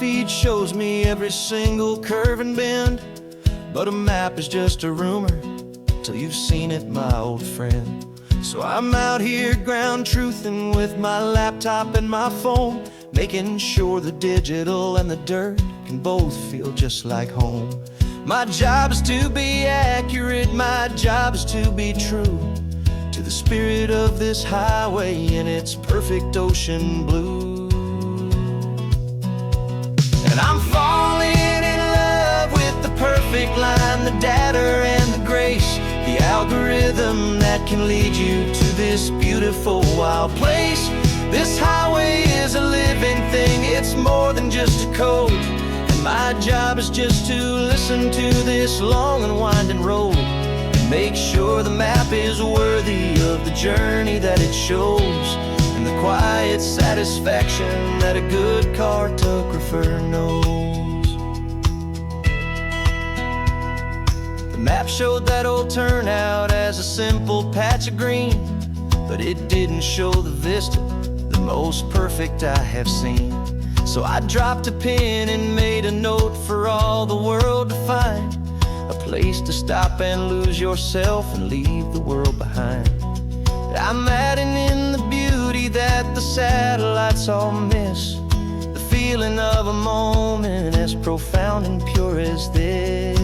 feed shows me every single curve and bend, but a map is just a rumor till you've seen it, my old friend. So I'm out here ground truthin' with my laptop and my phone, making sure the digital and the dirt can both feel just like home. My job is to be accurate, my job is to be true to the spirit of this highway in its perfect ocean blue. And I'm falling in love with the perfect line, the data and the grace, the algorithm that can lead you to this beautiful wild place. This highway is a living thing, it's more than just a code. And my job is just to listen to this long and winding road and make sure the map is worthy of the journey that it shows, and the quiet satisfaction that a good cartographer knows. The map showed that old turnout as a simple patch of green, but it didn't show the vista, the most perfect I have seen. So I dropped a pin and made a note for all the world to find, a place to stop and lose yourself and leave the world behind. I'm adding in the beauty that the satellites all miss, the feeling of a moment as profound and pure as this.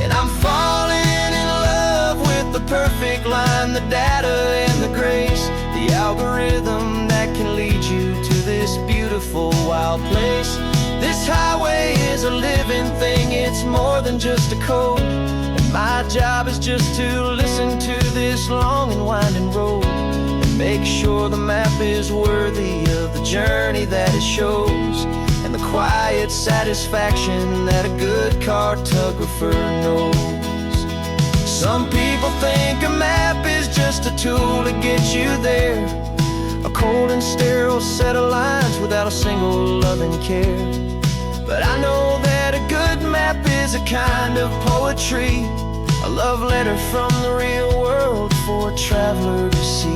And I'm falling in love with the perfect line, the data and the grace, the algorithm that can lead you to this beautiful wild place. This highway is a living thing, it's more than just a code. And my job is just to listen to this long and winding road and make sure the map is worthy of the journey that it shows, and the quiet satisfaction that a good cartographer knows. Some people think a map is just a tool to get you there, a cold and sterile set of lines without a single loving care. But I know that a good map is a kind of poetry, a love letter from the real world for a traveler to see.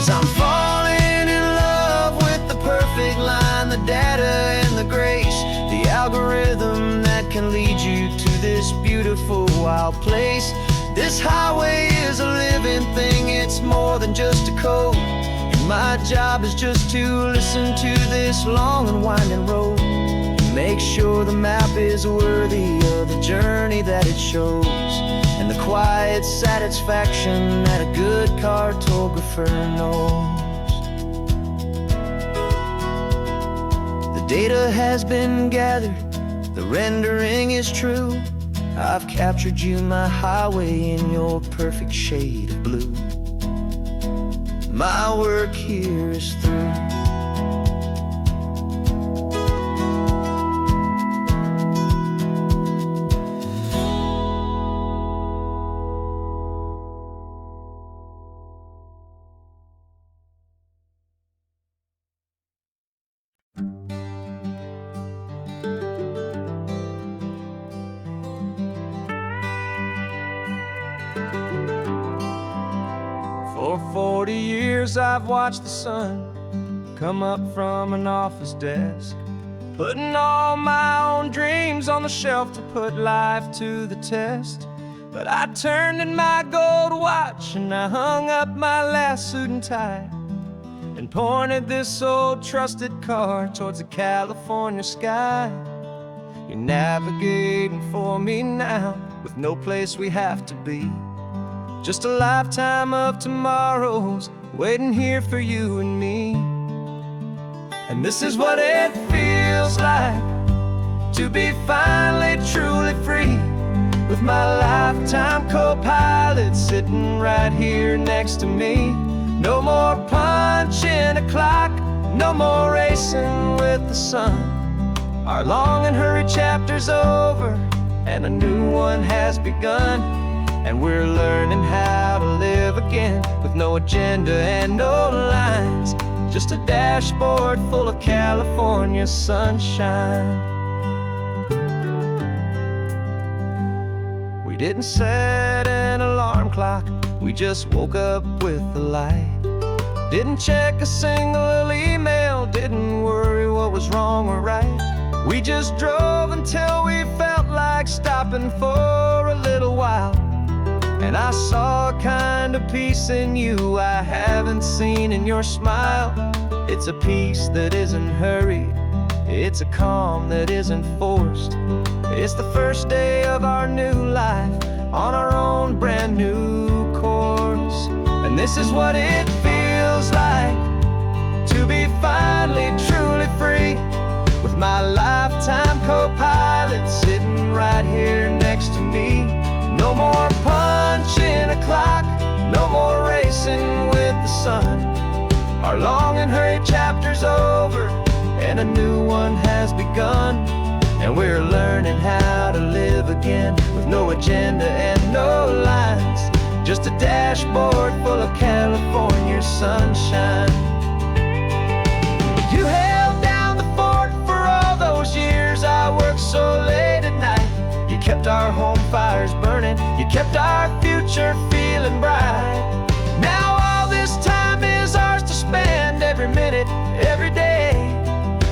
I'm falling in love with the perfect line, the data and the grace, the algorithm that can lead you to this beautiful wild place. This highway is a living thing, it's more than just a code. And my job is just to listen to this long and winding road and make sure the map is worthy of the journey that it shows, and the quiet satisfaction that a good cartographer knows. The data has been gathered, the rendering is true. I've captured you, my highway, in your perfect shade of blue. My work here is through. For 40 years I've watched the sun come up from an office desk, putting all my own dreams on the shelf to put life to the test. But I turned in my gold watch and I hung up my last suit and tie and pointed this old trusted car towards the California sky. You're navigating for me now with no place we have to be, just a lifetime of tomorrows waiting here for you and me. And this is what it feels like to be finally truly free, with my lifetime co-pilot sitting right here next to me. No more punching a clock, no more racing with the sun. Our long and hurried chapter's over, and a new one has begun. And we're learning how to live again, with no agenda and no lines, just a dashboard full of California sunshine. We didn't set an alarm clock, we just woke up with the light. Didn't check a single email, didn't worry what was wrong or right. We just drove until we felt like stopping for a little while. And I saw a kind of peace in you I haven't seen in your smile. It's a peace that isn't hurried, it's a calm that isn't forced. It's the first day of our new life, on our own brand new course. And this is what it feels like to be finally truly free, with my lifetime co-pilot sitting right here next to me. No more punching a clock, no more racing with the sun. Our long and hurried chapter's over, and a new one has begun. And we're learning how to live again, with no agenda and no lines, just a dashboard full of California sunshine. You held down the fort for all those years I worked so late at night. You kept our home fires burning, you kept our future feeling bright. Now all this time is ours to spend, every minute, every day.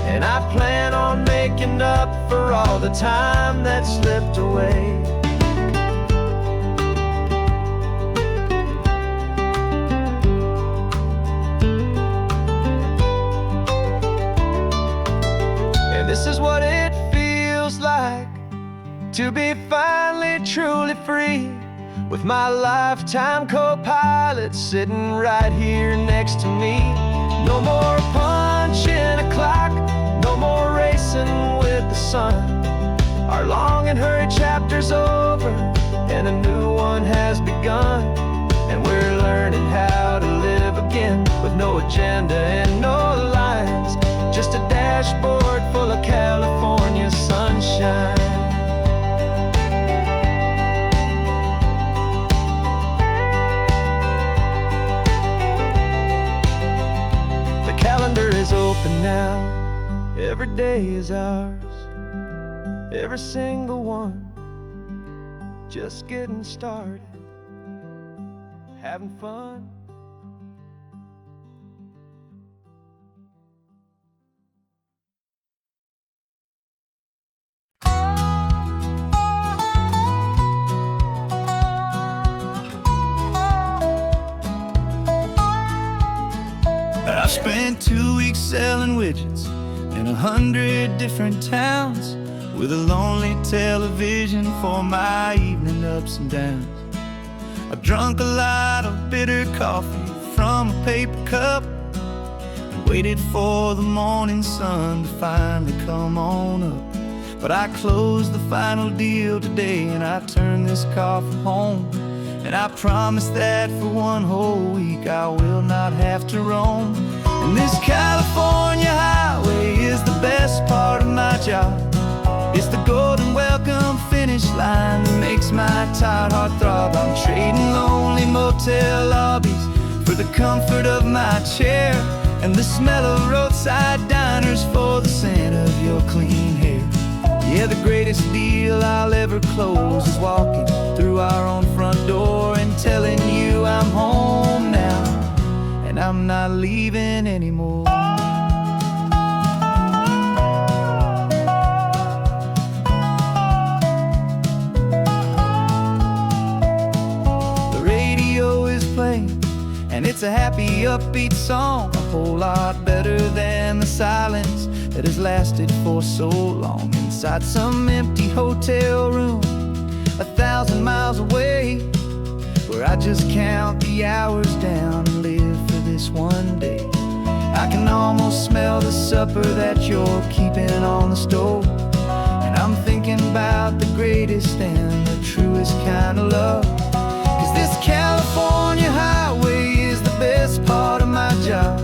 And I plan on making up for all the time that slipped away. And this is what it feels like to be finally truly free, with my lifetime co-pilot sitting right here next to me. No more punching a clock, no more racing with the sun. Our long and hurried chapter's over, and a new one has begun. And we're learning how to live again, with no agenda and no lines, just a dashboard full of California sunshine. The calendar is open now, every day is ours, every single one, just getting started, having fun. I spent 2 weeks selling widgets in 100 different towns, with a lonely television for my evening ups and downs. I drunk a lot of bitter coffee from a paper cup, and waited for the morning sun to finally come on up. But I closed the final deal today, and I turned this car from home. And I promise that for one whole week I will not have to roam. And this California highway is the best part of my job. It's the golden welcome finish line that makes my tired heart throb. I'm trading lonely motel lobbies for the comfort of my chair, and the smell of roadside diners for the scent of your clean hair. Yeah, the greatest deal I'll ever close is walking through our own front door and telling you I'm home now, and I'm not leaving anymore. The radio is playing, and it's a happy, upbeat song, a whole lot better than the silence that has lasted for so long. Inside some empty hotel room 1,000 miles away, where I just count the hours down and live for this one day. I can almost smell the supper that you're keeping on the stove, and I'm thinking about the greatest and the truest kind of love. 'Cause this California highway is the best part of my job.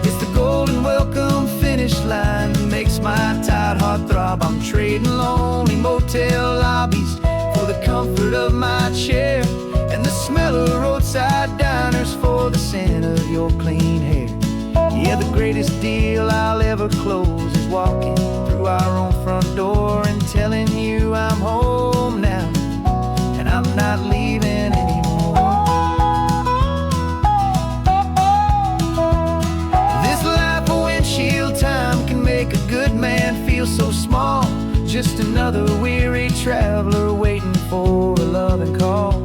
It's the golden welcome finish line that makes my tired heart throb. I'm trading lonely motel lobbies roadside diners for the scent of your clean hair. Yeah, the greatest deal I'll ever close is walking through our own front door and telling you I'm home now, and I'm not leaving anymore. This life of windshield time can make a good man feel so small, just another weary traveler waiting for a loving call.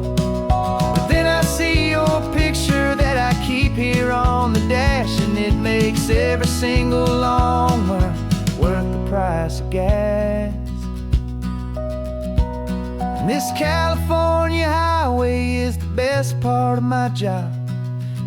But then I see your picture that I keep here on the dash, and it makes every single long mile worth the price of gas. And this California highway is the best part of my job.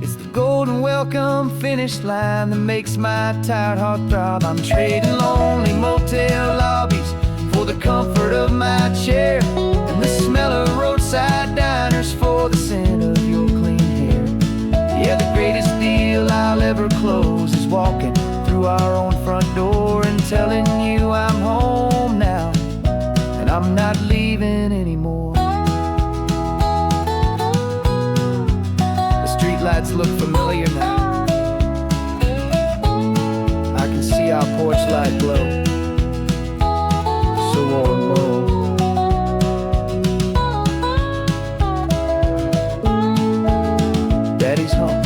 It's the golden welcome finish line that makes my tired heart throb. I'm trading lonely motel lobbies for the comfort of my chair, and the smell of roadside diners for the scent of your clean hair. Yeah, the greatest deal I'll ever close is walking through our own front door and telling you I'm home now, and I'm not leaving anymore. The streetlights look familiar now. I can see our porch light glow, so warm, low. Daddy's home.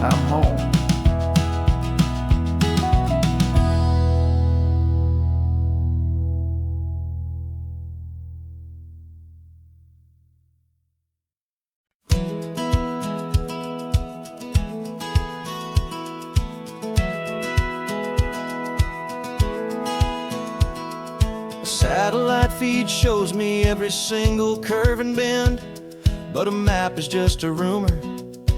I'm home. Satellite feed shows me every single curve and bend, but a map is just a rumor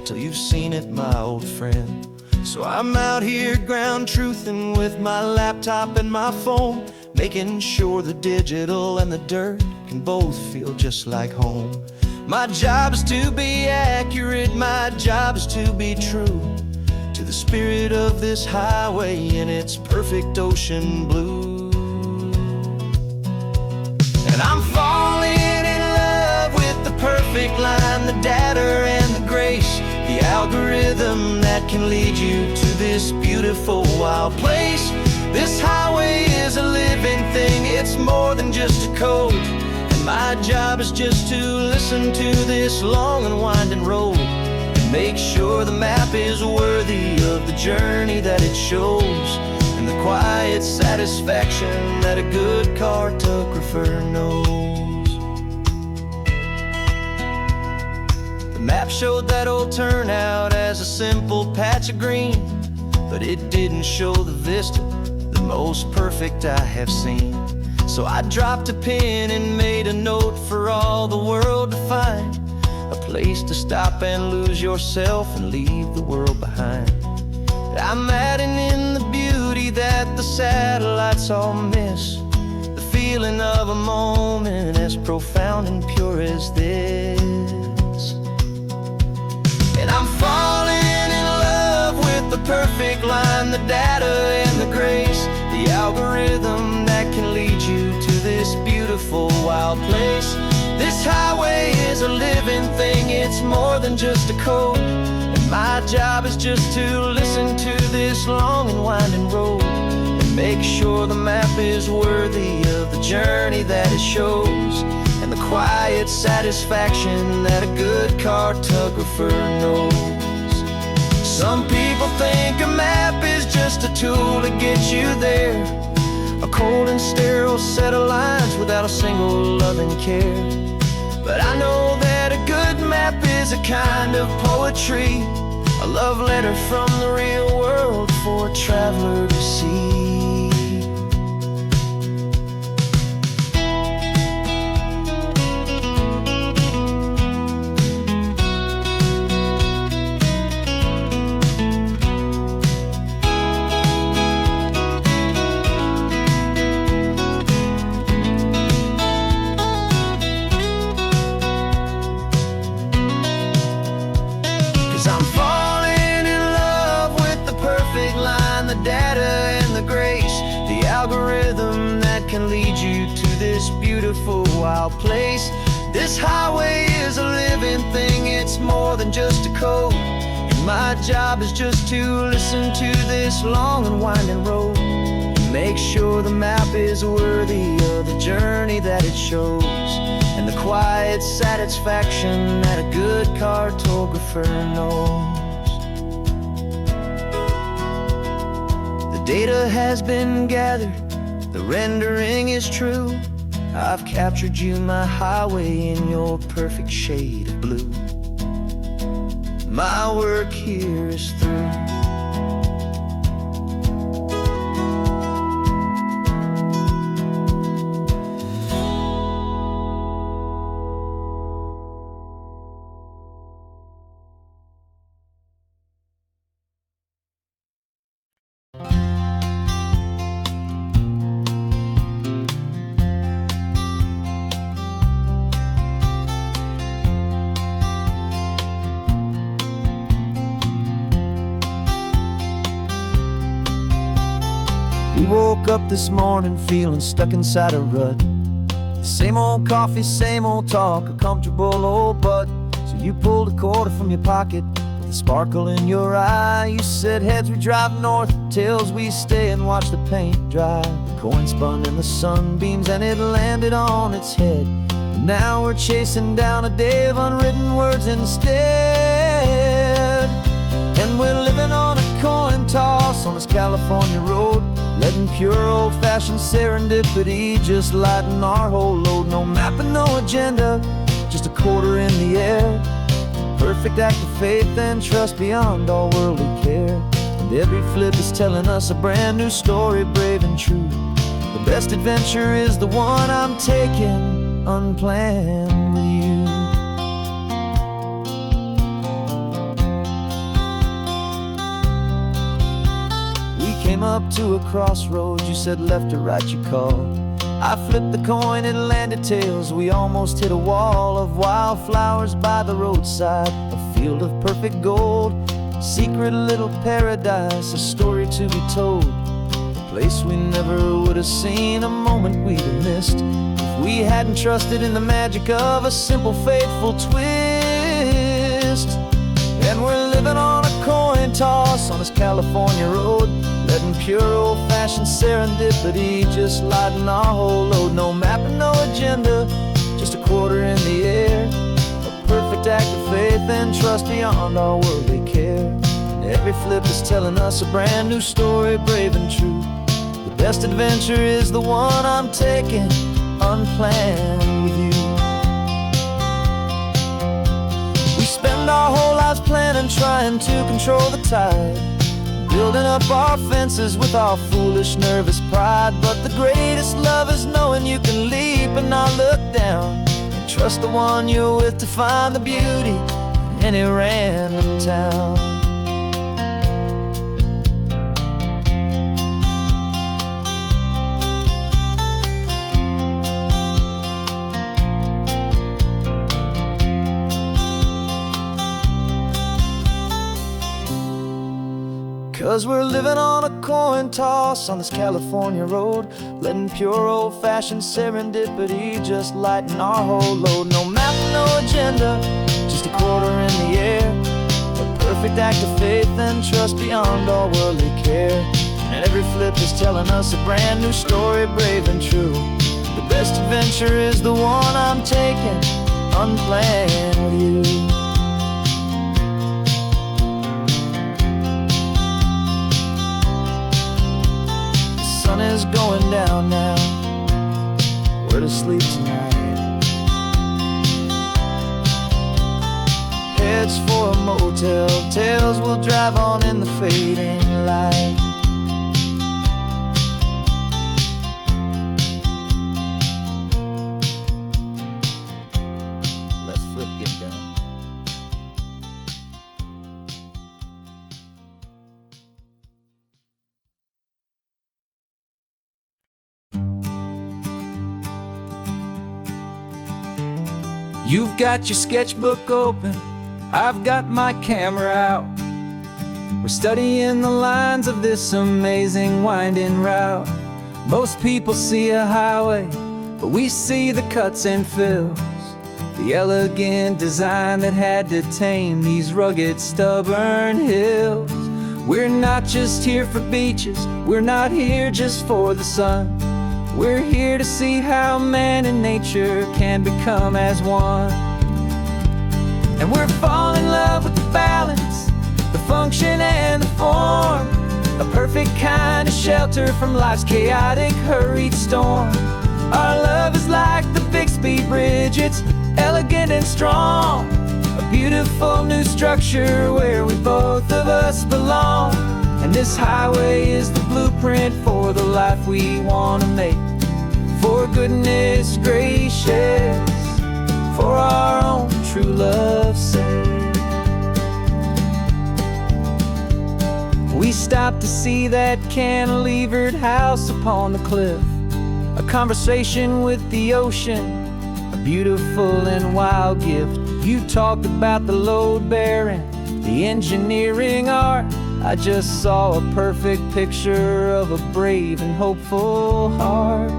till you've seen it, my old friend. So I'm out here ground truthing with my laptop and my phone, making sure the digital and the dirt can both feel just like home. My job is to be accurate, my job is to be true to the spirit of this highway in its perfect ocean blue. And I'm falling in love with the perfect line, the data and the grace, the algorithm that can lead you to this beautiful wild place. This highway is a living thing, it's more than just a code, and my job is just to listen to this long and winding road and make sure the map is worthy of the journey that it shows, and the quiet satisfaction that a good cartographer knows. The map showed that old turnout as a simple patch of green, but it didn't show the vista, the most perfect I have seen. So I dropped a pin and made a note for all the world to find, a place to stop and lose yourself and leave the world behind. I'm adding in the beauty that the satellites all miss, the feeling of a moment as profound and pure as this. And I'm falling in love with the perfect line, the data and the grace, the algorithm that can lead you to this beautiful wild place. This highway is a living thing, it's more than just a code, and my job is just to listen to this long and winding road and make sure the map is worthy of the journey that it shows, and the quiet satisfaction that a good cartographer knows. Some people think a map is just a tool to get you there, a cold and sterile set of lines without a single loving care. But I know that a good map is a kind of poetry, a love letter from the real world for a traveler to see. I'm falling in love with the perfect line, the data and the grace, the algorithm that can lead you to this beautiful wild place. This highway is a living thing, it's more than just a code. And my job is just to listen to this long and winding road, and make sure the map is worthy of the journey that it shows, and the quiet satisfaction that a good cartographer knows. The data has been gathered, the rendering is true. I've captured you, my highway, in your perfect shade of blue. My work here is through. We woke up this morning feeling stuck inside a rut. Same old coffee, same old talk, a comfortable old butt. So you pulled a quarter from your pocket with a sparkle in your eye. You said, heads we drive north, tails we stay and watch the paint dry. The coin spun in the sunbeams and it landed on its head. And now we're chasing down a day of unwritten words instead. And we're living on a coin toss on this California road, letting pure old-fashioned serendipity just lighten our whole load. No map and no agenda, just a quarter in the air. Perfect act of faith and trust beyond all worldly care. And every flip is telling us a brand new story, brave and true. The best adventure is the one I'm taking, unplanned with you. Came up to a crossroads, you said left or right you called. I flipped the coin, it landed tails. We almost hit a wall of wildflowers by the roadside, a field of perfect gold, secret little paradise, a story to be told. A place we never would have seen, a moment we'd have missed if we hadn't trusted in the magic of a simple faithful twist. And we're living on a coin toss on this California road, letting pure old-fashioned serendipity just lighten our whole load. No map and no agenda, just a quarter in the air. A perfect act of faith and trust beyond all worldly care. And every flip is telling us a brand new story, brave and true. The best adventure is the one I'm taking, unplanned with you. We spend our whole lives planning, trying to control the tide, building up our fences with our foolish, nervous pride. But the greatest love is knowing you can leap and not look down, and trust the one you're with to find the beauty in any random town. 'Cause we're living on a coin toss on this California road, letting pure old-fashioned serendipity just lighten our whole load. No map, no agenda, just a quarter in the air. A perfect act of faith and trust beyond all worldly care. And every flip is telling us a brand new story, brave and true. The best adventure is the one I'm taking, unplanned with you. The sun is going down now, we're to sleep tonight. Heads for a motel, tails will drive on in the fading light. Let's flip get down. You've got your sketchbook open, I've got my camera out. We're studying the lines of this amazing winding route. Most people see a highway, but we see the cuts and fills. the elegant design that had to tame these rugged, stubborn hills. We're not just here for beaches, we're not here just for the sun. We're here to see how man and nature can become as one. And we're falling in love with the balance, the function and the form, a perfect kind of shelter from life's chaotic, hurried storm. Our love is like the Bixby Bridge, it's elegant and strong, a beautiful new structure where we both of us belong. And this highway is the blueprint for the life we want to make. For goodness gracious, for our own true love's sake. We stopped to see that cantilevered house upon the cliff, a conversation with the ocean, a beautiful and wild gift. You talked about the load bearing, the engineering art. I just saw a perfect picture of a brave and hopeful heart.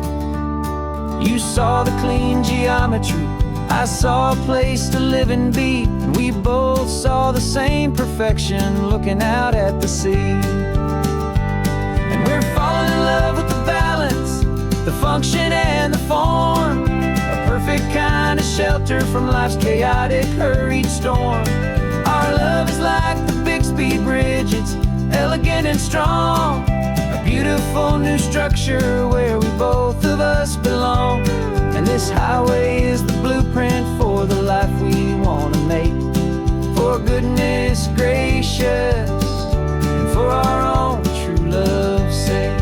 You saw the clean geometry, I saw a place to live and be, and we both saw the same perfection looking out at the sea. And we're falling in love with the balance, the function and the form, a perfect kind of shelter from life's chaotic, hurried storm. Our love is like the Bixby Bridge, it's elegant and strong, a beautiful new structure where we both of us belong. And this highway is the blueprint for the life we want to make. For goodness gracious, and for our own true love's sake.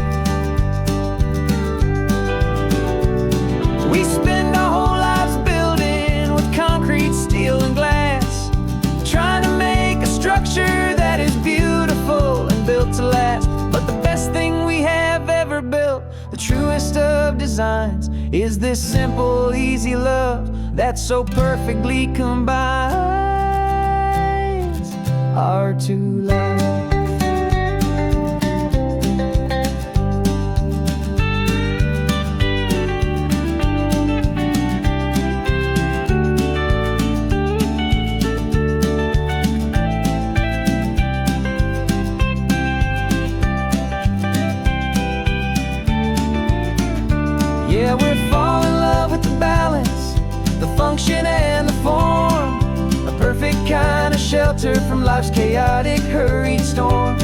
We spend our whole lives building with concrete, steel and glass, trying to make a structure that is beautiful and built to last. But the best thing we have ever built, the truest of designs, is this simple, easy love that so perfectly combines our two lives. Yeah, we're falling in love with the balance, the function and the form, a perfect kind of shelter from life's chaotic, hurried storm.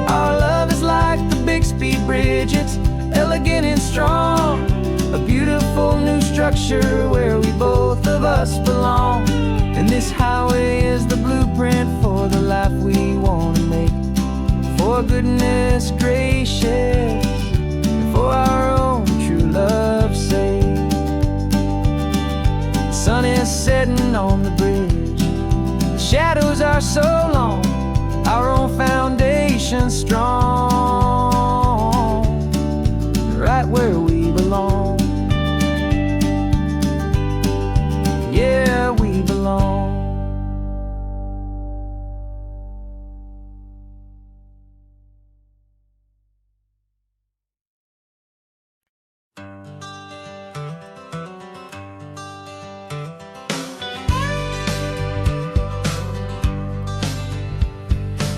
Our love is like the Bixby Bridge, it's elegant and strong, a beautiful new structure where we both of us belong. And this highway is the blueprint for the life we want to make. For goodness gracious, for our own true love's sake. The sun is setting on the bridge, the shadows are so long, our own foundation strong, right where we belong. Yeah, we belong.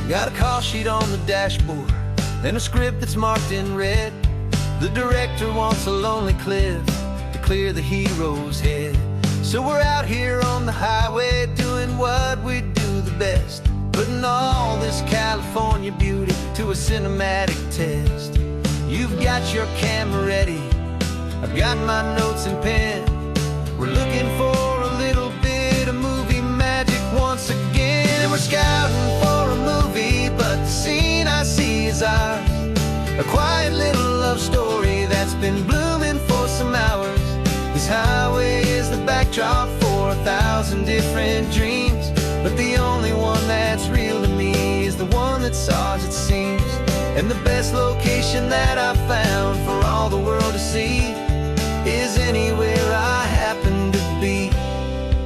Got a call sheet on the dashboard and a script that's marked in red. The director wants a lonely cliff to clear the hero's head. So we're out here on the highway doing what we do the best, putting all this California beauty to a cinematic test. You've got your camera ready, I've got my notes and pen. We're looking for a little bit of movie magic once again. And we're scouting for a movie, but the scene I see is ours, a quiet little love story that's been blooming for some hours. This highway is the backdrop for 1,000 different dreams, but the only one that's real to me is the one that's ours, it seems. And the best location that I've found for all the world to see is anywhere I happen to be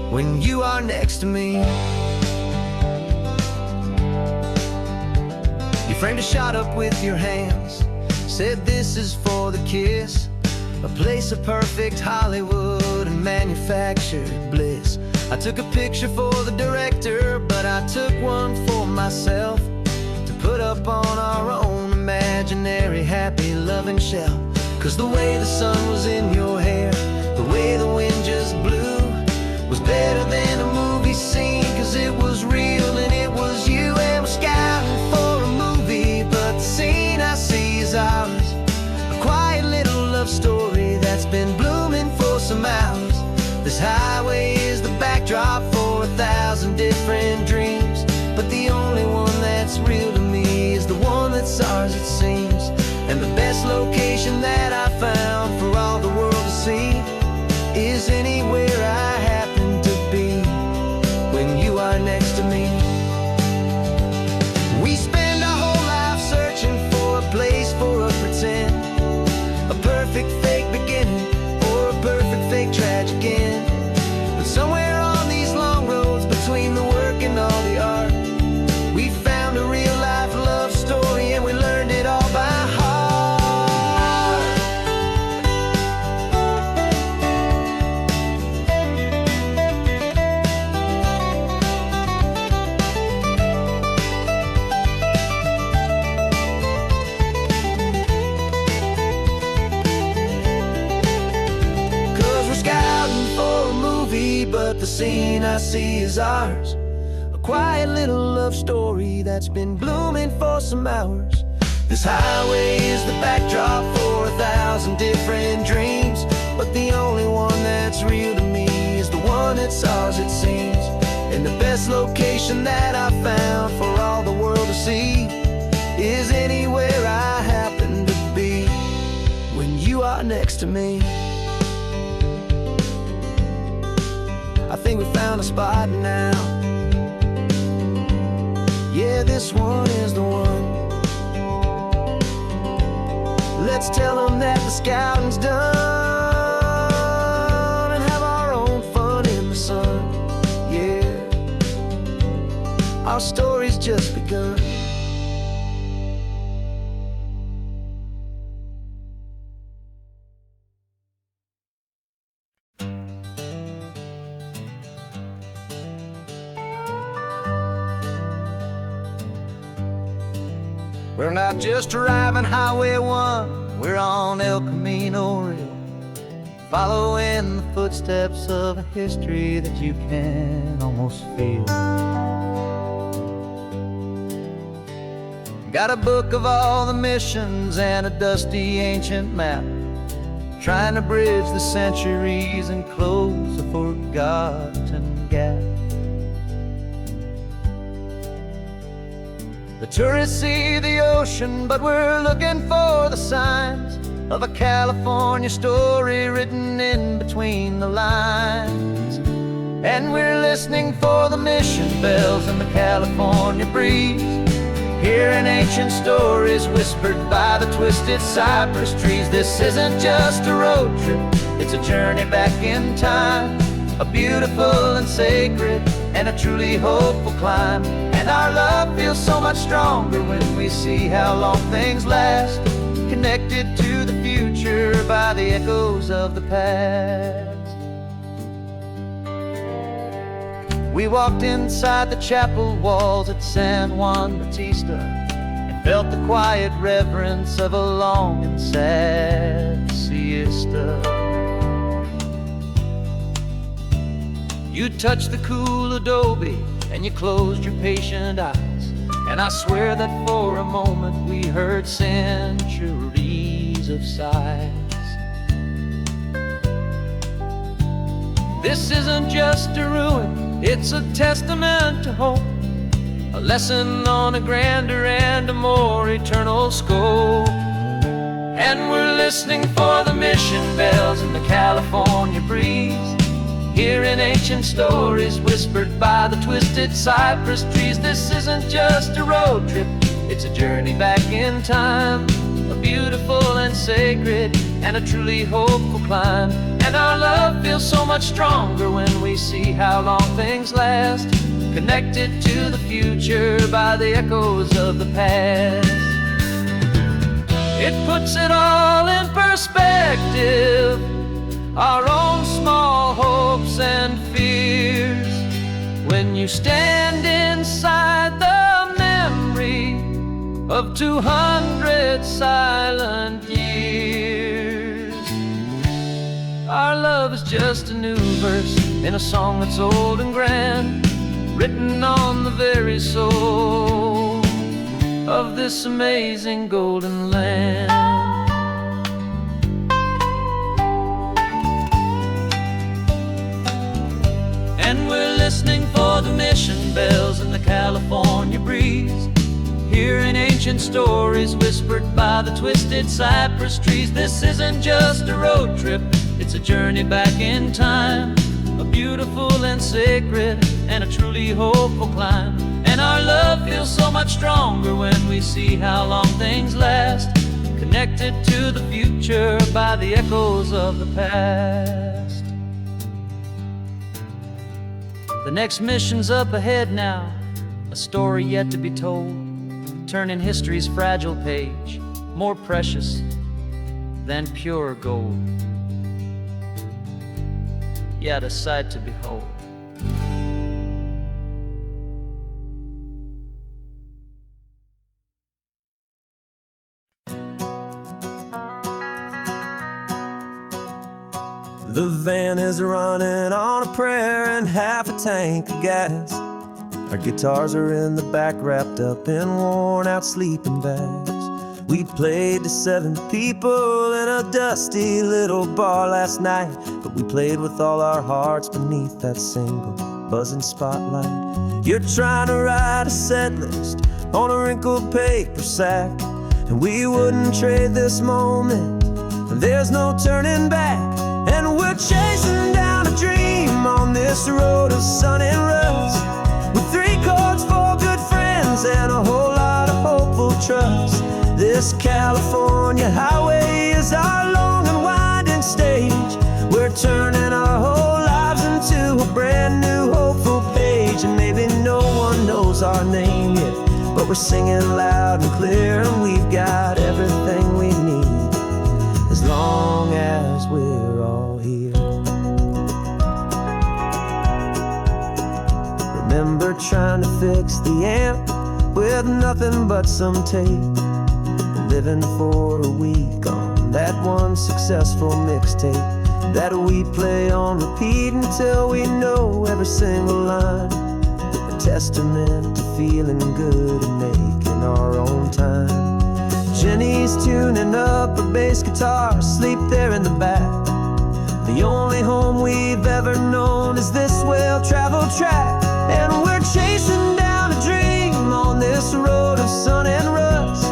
when you are next to me. You framed a shot up with your hands, said this is for the kiss, a place of perfect Hollywood and manufactured bliss. I took a picture for the director, but I took one for myself to put up on our own imaginary happy loving shelf. 'Cause the way the sun was in your hair, the way the wind just blew, was better than a movie scene. 'Cause it was real and it was you, and we're scouting for a movie, but the scene I see is ours. A quiet little love story that's been blooming for some hours. This highway is the backdrop for 1,000 different dreams, but the only one that's real to me is the one that's ours, it seems. And the best location that I found for all the world to see is anywhere I happen to be when you are next to me. We spend our whole life searching for a place for a pretend, a perfect fake beginning or a perfect fake tragic end. But somewhere on these long roads between the work and all the art, we found a real life love story, and we learned it all by heart. 'Cause we're scouting for a movie, but the scene I see is ours. A quiet little love story that's been blooming for some hours. This highway is the backdrop for 1,000 different dreams, but the only one that's real to me is the one that's ours, it seems. And the best location that I found for all the world to see is anywhere I happen to be when you are next to me. I think we found a spot now. Yeah, this one is the one. Let's tell them that the scouting's done and have our own fun in the sun. Yeah, our story's just begun. We're not just driving Highway 1, we're on El Camino Real, following the footsteps of a history that you can almost feel. Got a book of all the missions and a dusty ancient map, trying to bridge the centuries and close a forgotten gap. The tourists see the ocean, but we're looking for the signs of a California story written in between the lines. And we're listening for the mission bells and the California breeze, hearing ancient stories whispered by the twisted cypress trees. This isn't just a road trip, it's a journey back in time, a beautiful and sacred and a truly hopeful climb. And our love feels so much stronger when we see how long things last, connected to the future by the echoes of the past. We walked inside the chapel walls at San Juan Bautista and felt the quiet reverence of a long and sad siesta. You touched the cool adobe and you closed your patient eyes, and I swear that for a moment we heard centuries of sighs. This isn't just a ruin, it's a testament to hope, a lesson on a grander and a more eternal scope. And we're listening for the mission bells in the California breeze, hearing ancient stories whispered by the twisted cypress trees. This isn't just a road trip, it's a journey back in time, a beautiful and sacred and a truly hopeful climb. And our love feels so much stronger when we see how long things last, connected to the future by the echoes of the past. It puts it all in perspective, our own small hopes and fears. When you stand inside the memory of 200 silent years, our love is just a new verse in a song that's old and grand, written on the very soul of this amazing golden land. And we're listening for the mission bells in the California breeze, hearing ancient stories whispered by the twisted cypress trees. This isn't just a road trip, it's a journey back in time, a beautiful and sacred and a truly hopeful climb. And our love feels so much stronger when we see how long things last, connected to the future by the echoes of the past. The next mission's up ahead now, a story yet to be told, turning history's fragile page more precious than pure gold. Yet a sight to behold. The van is running on a prayer and half a tank of gas. Our guitars are in the back, wrapped up in worn-out sleeping bags. We played to 7 people in a dusty little bar last night, but we played with all our hearts beneath that single buzzing spotlight. You're trying to write a set list on a wrinkled paper sack, and we wouldn't trade this moment. There's no turning back, and we're chasing down a dream on this road of sun and rust, with 3 chords, 4 good friends, and a whole lot of hopeful trust. This California highway is our long and winding stage. We're turning our whole lives into a brand new hopeful page. And maybe no one knows our name yet, but we're singing loud and clear, and we've got everything we need, as long as we're all here. Remember trying to fix the amp with nothing but some tape, living for a week on that one successful mixtape that we play on repeat until we know every single line, a testament to feeling good and making our own time. Jenny's tuning up her bass guitar, asleep there in the back. The only home we've ever known is this well-traveled track, and we're chasing down a dream on this road of sun and rust,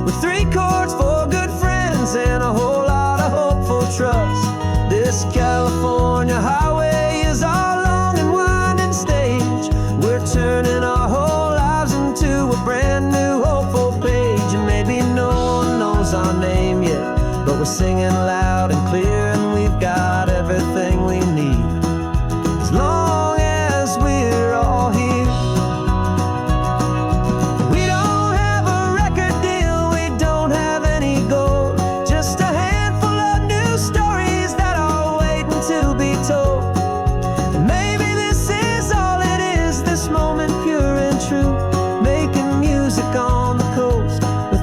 with 3 chords, 4 good friends, and a whole lot of hopeful trust. This California highway is our long and winding stage. We're turning our whole lives into a brand new hopeful page. And maybe no one knows our name yet, but we're singing loud and clear, and we've got everything we need, as long as we're all here.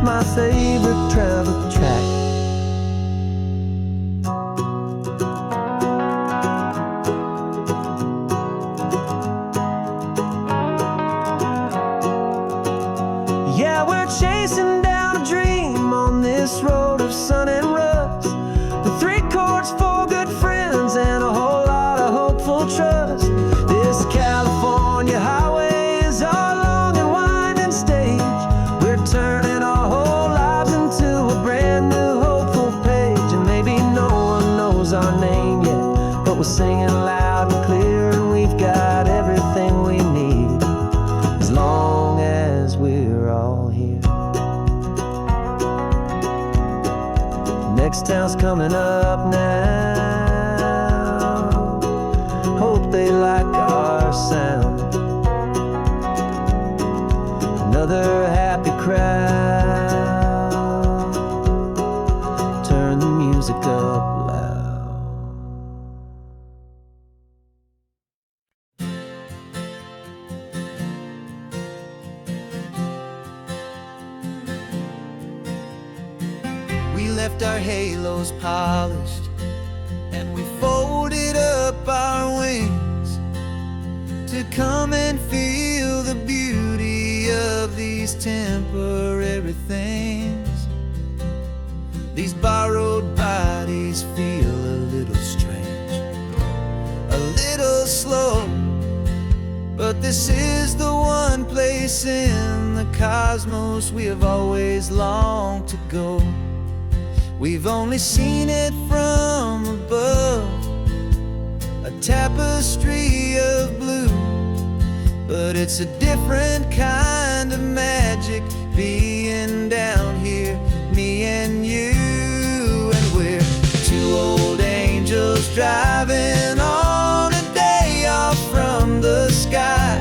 My favorite travel track. Yeah, we're chasing down a dream on this road of sun and rust, with 3 chords, 4 good friends, and a whole lot of hopeful trust. This California highway is our long and winding stage. We're turning our whole lives into a brand new hopeful page. And maybe no one knows our name yet, but we're singing loud and clear, and we've got everything we need, as long as we're all here. Next town's coming up now, hope they like our sound. Another happy crowd, turn the music up loud. left our halos polished, and we folded up our wings to come and feel the beauty of these temporary things. These borrowed bodies feel a little strange, a little slow, but this is the one place in the cosmos we have always longed to go. We've only seen it from above, a tapestry of blue, but it's a different kind of magic being down here, me and you. And we're two old angels driving on a day off from the sky,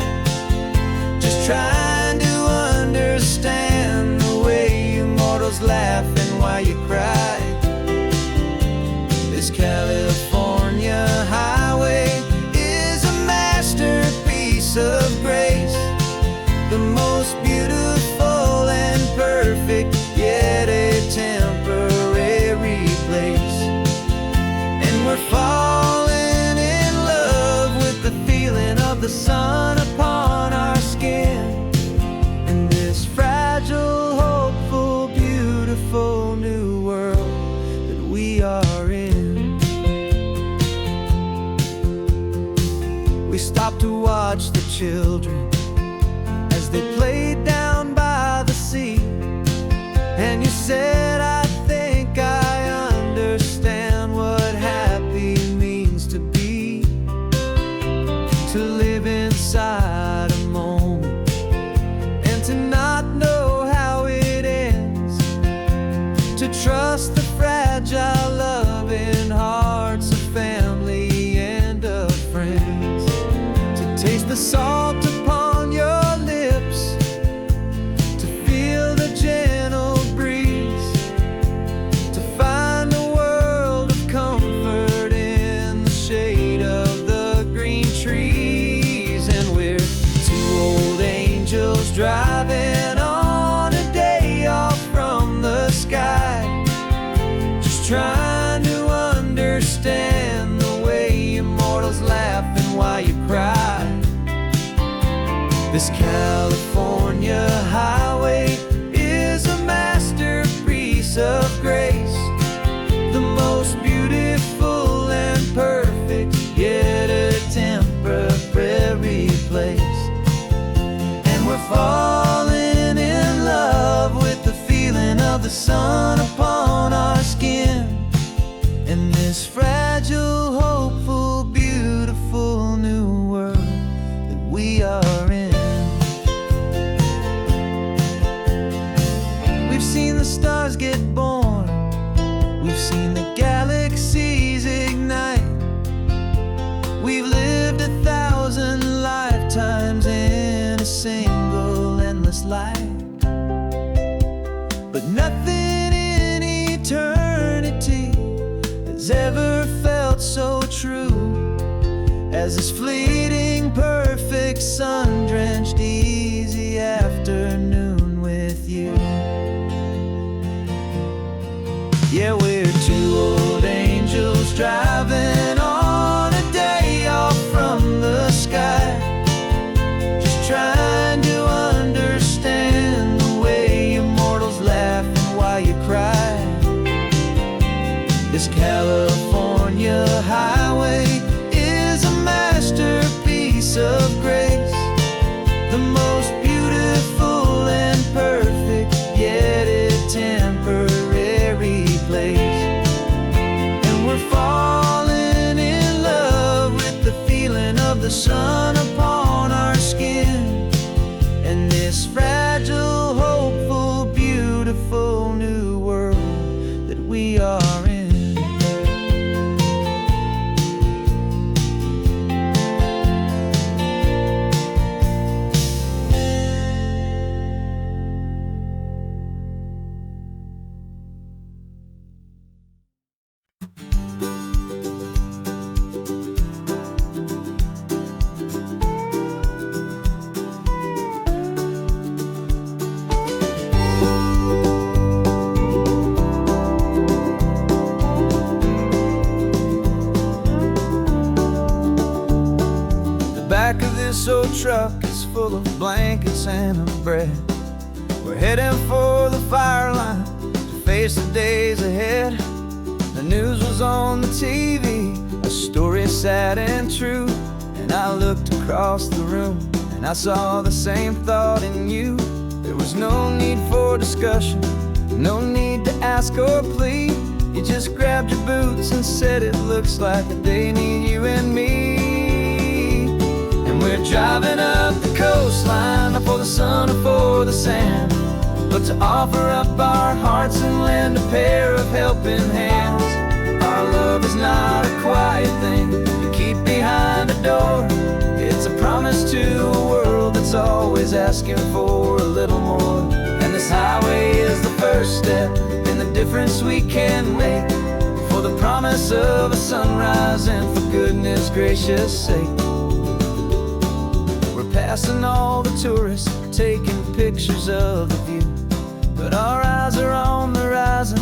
just trying to understand the way you mortals laugh and why you cry. This California highway is a masterpiece of grace, the most beautiful and perfect, yet a temporary place. And we're falling in love with the feeling of the sun upon our skin, in this fragile, hopeful, beautiful new world that we are in. We stopped to watch the children as they played down by the sea, and you said, I think I understand what happy means to be, to live inside a moment and to not know how it ends, to trust the fragile loving hearts of family and of friends, to taste the salt upon your lips, to feel the gentle breeze, to find a world of comfort in the shade of the green trees. And we're two old angels driving on a day off from the sky, just trying to understand the way immortals laugh and why you cry. This California highway is a masterpiece of grace, the most beautiful and perfect, yet a temporary place. And we're falling in love with the feeling of the sun upon our skin, in this fragile, hopeful, beautiful new world that we are in. We've seen the stars get born, we've seen the galaxies ignite, we've lived 1,000 lifetimes in a single endless life, but nothing in eternity has ever felt so true as this fleeting, perfect, sun-drenched, easy afternoon with you. Yeah, we're two old angels driving on a day off from the sky, just trying to understand the way immortals laugh and why you cry. This California highway is a masterpiece of grace, the most beautiful and perfect, yet a temporary place. And we're falling in love with the feeling of the sun upon our skin, and this fragile, hopeful, beautiful new world that we are in. truck is full of blankets and a bread. We're heading for the fire line to face the days ahead. The news was on the TV, a story sad and true. And I looked across the room and I saw the same thought in you. There was no need for discussion, no need to ask or plead. You just grabbed your boots and said it looks like they need you and me. And we're driving up the coastline, not for the sun or for the sand, but to offer up our hearts and lend a pair of helping hands. Our love is not a quiet thing you keep behind a door. It's a promise to a world that's always asking for a little more. And this highway is the first step in the difference we can make, for the promise of a sunrise and for goodness gracious sake. We're passing all the tourists, taking pictures of the view, but our eyes are on the horizon,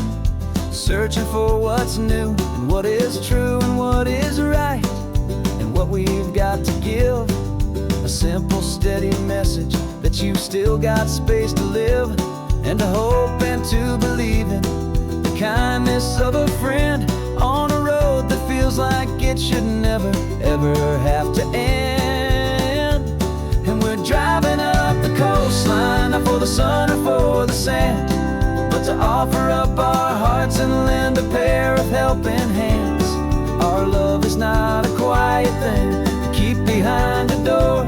searching for what's new and what is true and what is right, and what we've got to give. A simple, steady message that you've still got space to live, and to hope and to believe in the kindness of a friend on a road that feels like it should never, ever have to end. And we're driving up the coastline, not for the sun or for the sand, but to offer up our hearts and lend a pair of helping hands. Our love is not a quiet thing to keep behind a door.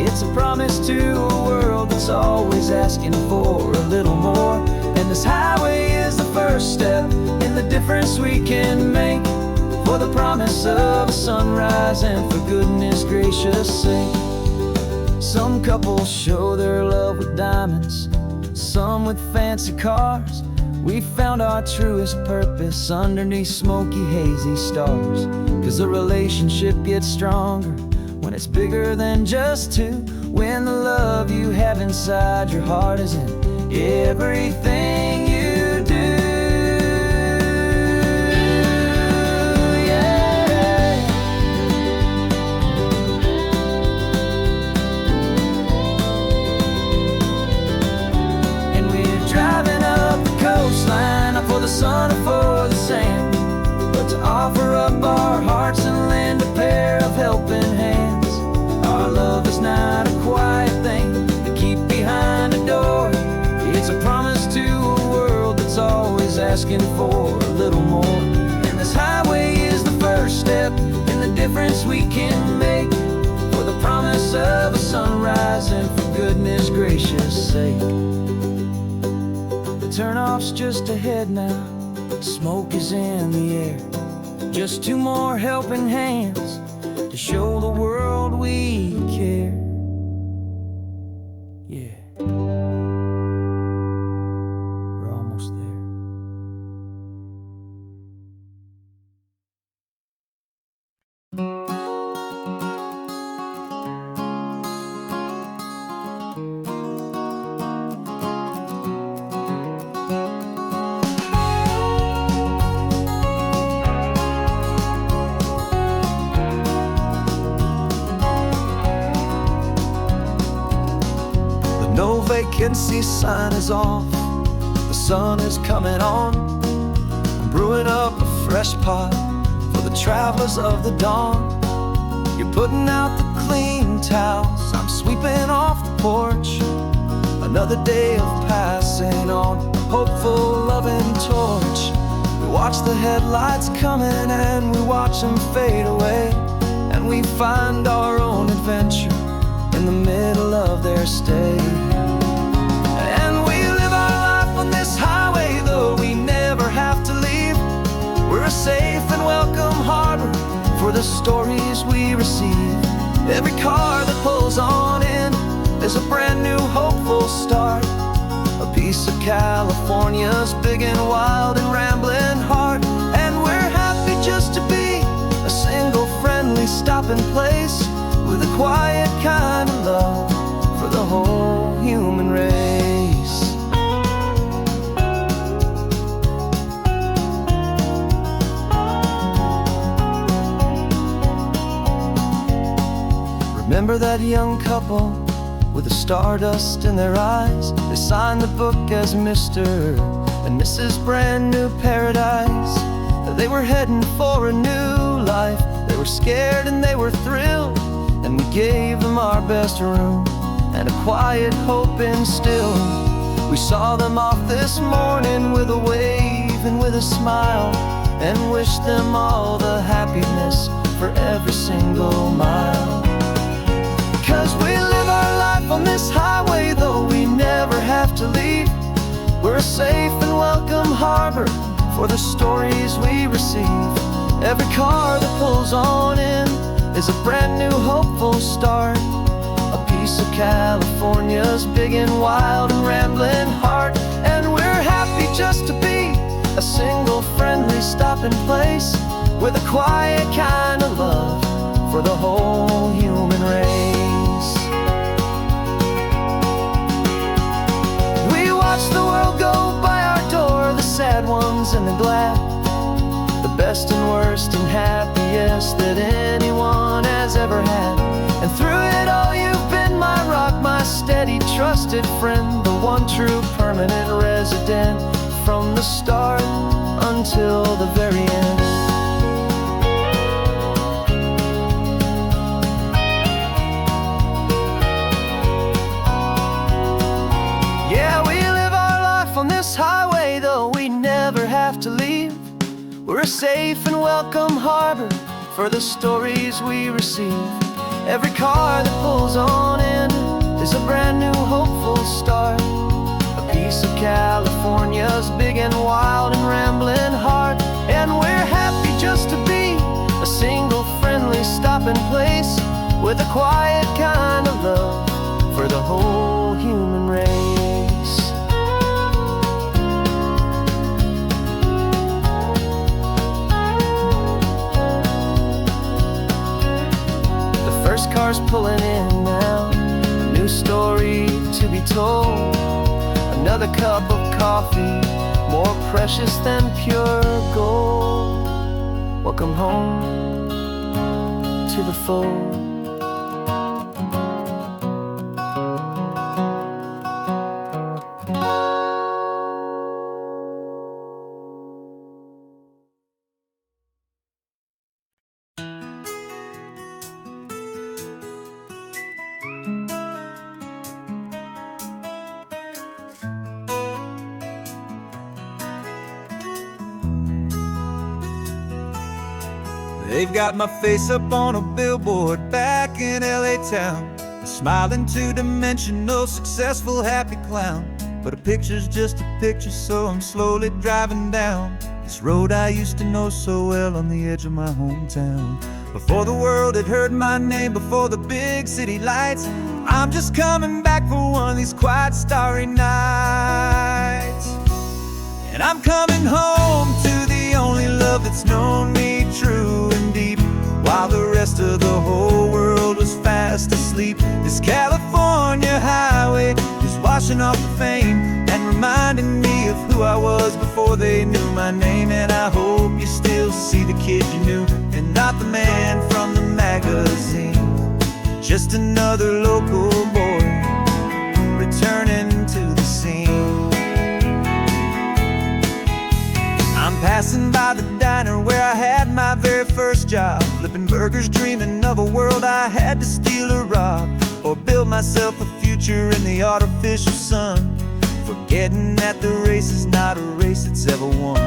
It's a promise to a world that's always asking for a little more. And this highway is the first step in the difference we can make, for the promise of a sunrise and for goodness gracious sake. Some couples show their love with diamonds, some with fancy cars. We found our truest purpose underneath smoky, hazy stars. 'Cause the relationship gets stronger when it's bigger than just two, when the love you have inside your heart is in everything you do. Yeah. And we're driving up the coastline, not for the sun or for the sand, but to offer up our hearts and lend a pair of helping hands. Our love is not a quiet thing to keep behind a door. It's a promise to a world that's always asking for a little more. And this highway is the first step in the difference we can make, for the promise of a sunrise and for goodness gracious sake. The turnoff's just ahead now, smoke is in the air. Just two more helping hands to show the world we care. Yeah, we're almost there. No vacancy sign is off, the sun is coming on. I'm brewing up a fresh pot for the travelers of the dawn. You're putting out the clean towels, I'm sweeping off the porch. Another day of passing on, a hopeful loving torch. We watch the headlights coming and we watch them fade away, and we find our own adventure in the middle of their stay. And we live our life on this highway, though we never have to leave. We're a safe and welcome harbor for the stories we receive. Every car that pulls on in is a brand new hopeful start, a piece of California's big and wild and rambling heart. And we're happy just to be a single friendly stopping place, with a quiet kind of love for the whole human race. Remember that red young couple with the stardust in their eyes. They signed the book as Mr. and Mrs. Brand New Paradise. They were heading for a new life. They were scared and they were thrilled, and we gave them our best room and a quiet hope instilled. We saw them off this morning with a wave and with a smile, and wished them all the happiness for every single mile. 'Cause we live our life on this highway, though we never have to leave. We're a safe and welcome harbor for the stories we receive. Every car that pulls on in is a brand new hopeful start, a piece of California's big and wild and rambling heart. And we're happy just to be a single friendly stopping place with a quiet kind of love for the whole human race. We watch the world go by our door, the sad ones and the glad, the best and worst and happiest that anyone has ever had. And through it all you've been my rock, my steady trusted friend, the one true permanent resident from the start until the very end. Yeah, we live our life on this highway, though we never have to leave. We're a safe and welcome harbor for the stories we receive. Every car that pulls on in is a brand new hopeful start, a piece of California's big and wild and rambling heart. And we're happy just to be a single friendly stopping place with a quiet kind of love for the whole human race. The first car's pulling in now, a new story to be told. Another cup of coffee, more precious than pure gold. Welcome home to the fold. They've got my face up on a billboard back in LA town, smiling two-dimensional, successful, happy clown. But a picture's just a picture, so I'm slowly driving down this road I used to know so well on the edge of my hometown. Before the world had heard my name, before the big city lights, I'm just coming back for one of these quiet, starry nights. And I'm coming home to the only love that's known me true and deep, while the rest of the whole world was fast asleep. This California highway is washing off the fame and reminding me of who I was before they knew my name. And I hope you still see the kid you knew, and not the man from the magazine. Just another local boy returning to the scene. I'm passing by the diner where I had my very first job, flipping burgers, dreaming of a world I had to steal or rob, or build myself a future in the artificial sun, forgetting that the race is not a race that's ever won.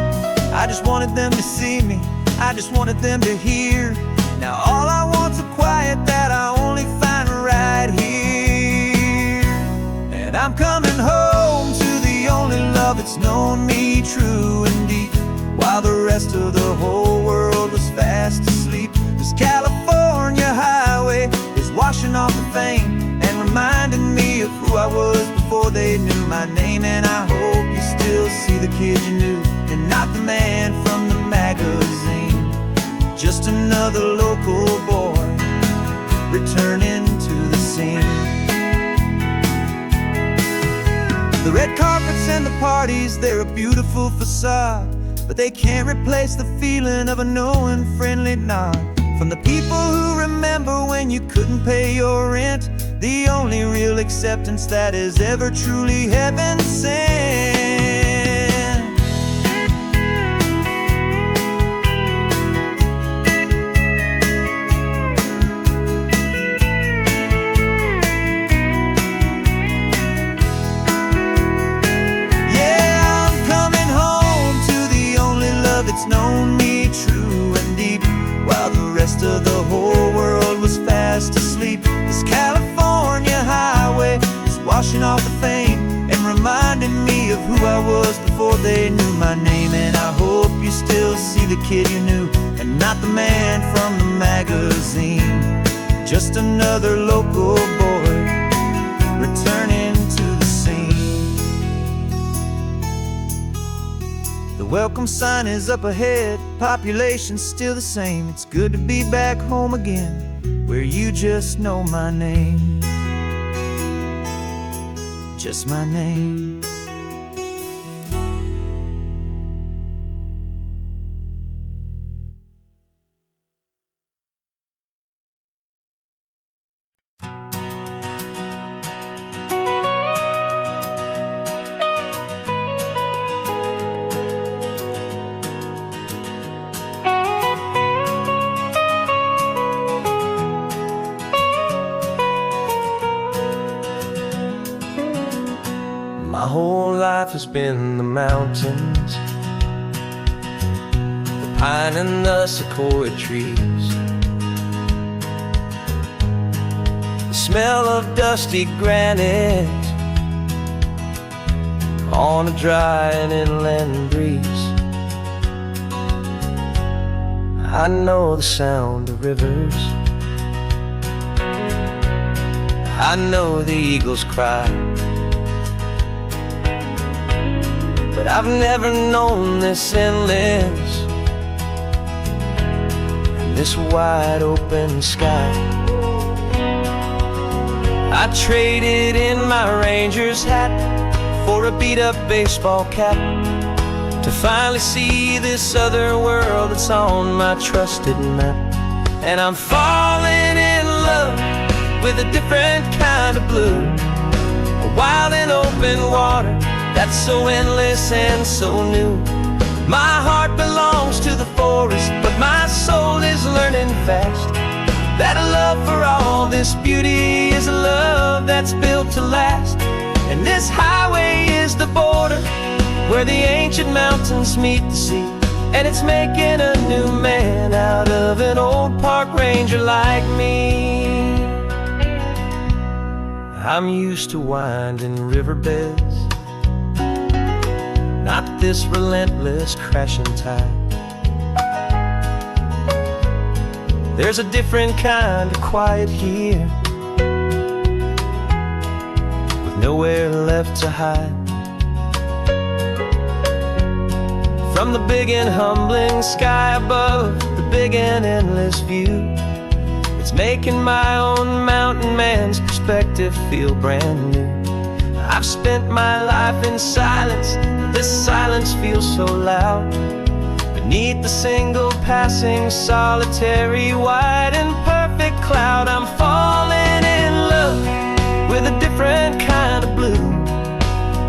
I just wanted them to see me, I just wanted them to hear. Now all I want's a quiet that I only find right here. And I'm coming home to the only love that's known me true and deep, while the rest of the whole world was fast asleep. This California highway is washing off the fame and reminding me of who I was before they knew my name. And I hope you still see the kid you knew, and not the man from the magazine. Just another local boy returning to the scene. The red carpets and the parties, they're a beautiful facade, but they can't replace the feeling of a knowing friendly nod From the people who remember when you couldn't pay your rent, the only real acceptance that is ever truly heaven sent. Yeah, I'm coming home to the only love that's known me true and deep, while the rest of the whole world was fast asleep. This California highway is washing off the fame and reminding me of who I was before they knew my name. And I hope you still see the kid you knew and not the man from the magazine. Just another local boy returning to the scene. The welcome sign is up ahead, population's still the same. It's good to be back home again, where you just know my name. Just my name. My whole life has been the mountains, the pine and the sequoia trees, the smell of dusty granite on a dry and inland breeze. I know the sound of rivers, I know the eagles cry, but I've never known this endless and this wide open sky. I traded in my Ranger's hat for a beat-up baseball cap to finally see this other world that's on my trusted map. And I'm falling in love with a different kind of blue, a wild and open water that's so endless and so new. My heart belongs to the forest, but my soul is learning fast that a love for all this beauty is a love that's built to last. And this highway is the border where the ancient mountains meet the sea, and it's making a new man out of an old park ranger like me. I'm used to winding riverbeds, not this relentless crashing tide. There's a different kind of quiet here, with nowhere left to hide. From the big and humbling sky above, the big and endless view, it's making my own mountain man's perspective feel brand new. I've spent my life in silence, this silence feels so loud. Beneath the single passing solitary white and perfect cloud, I'm falling in love with a different kind of blue,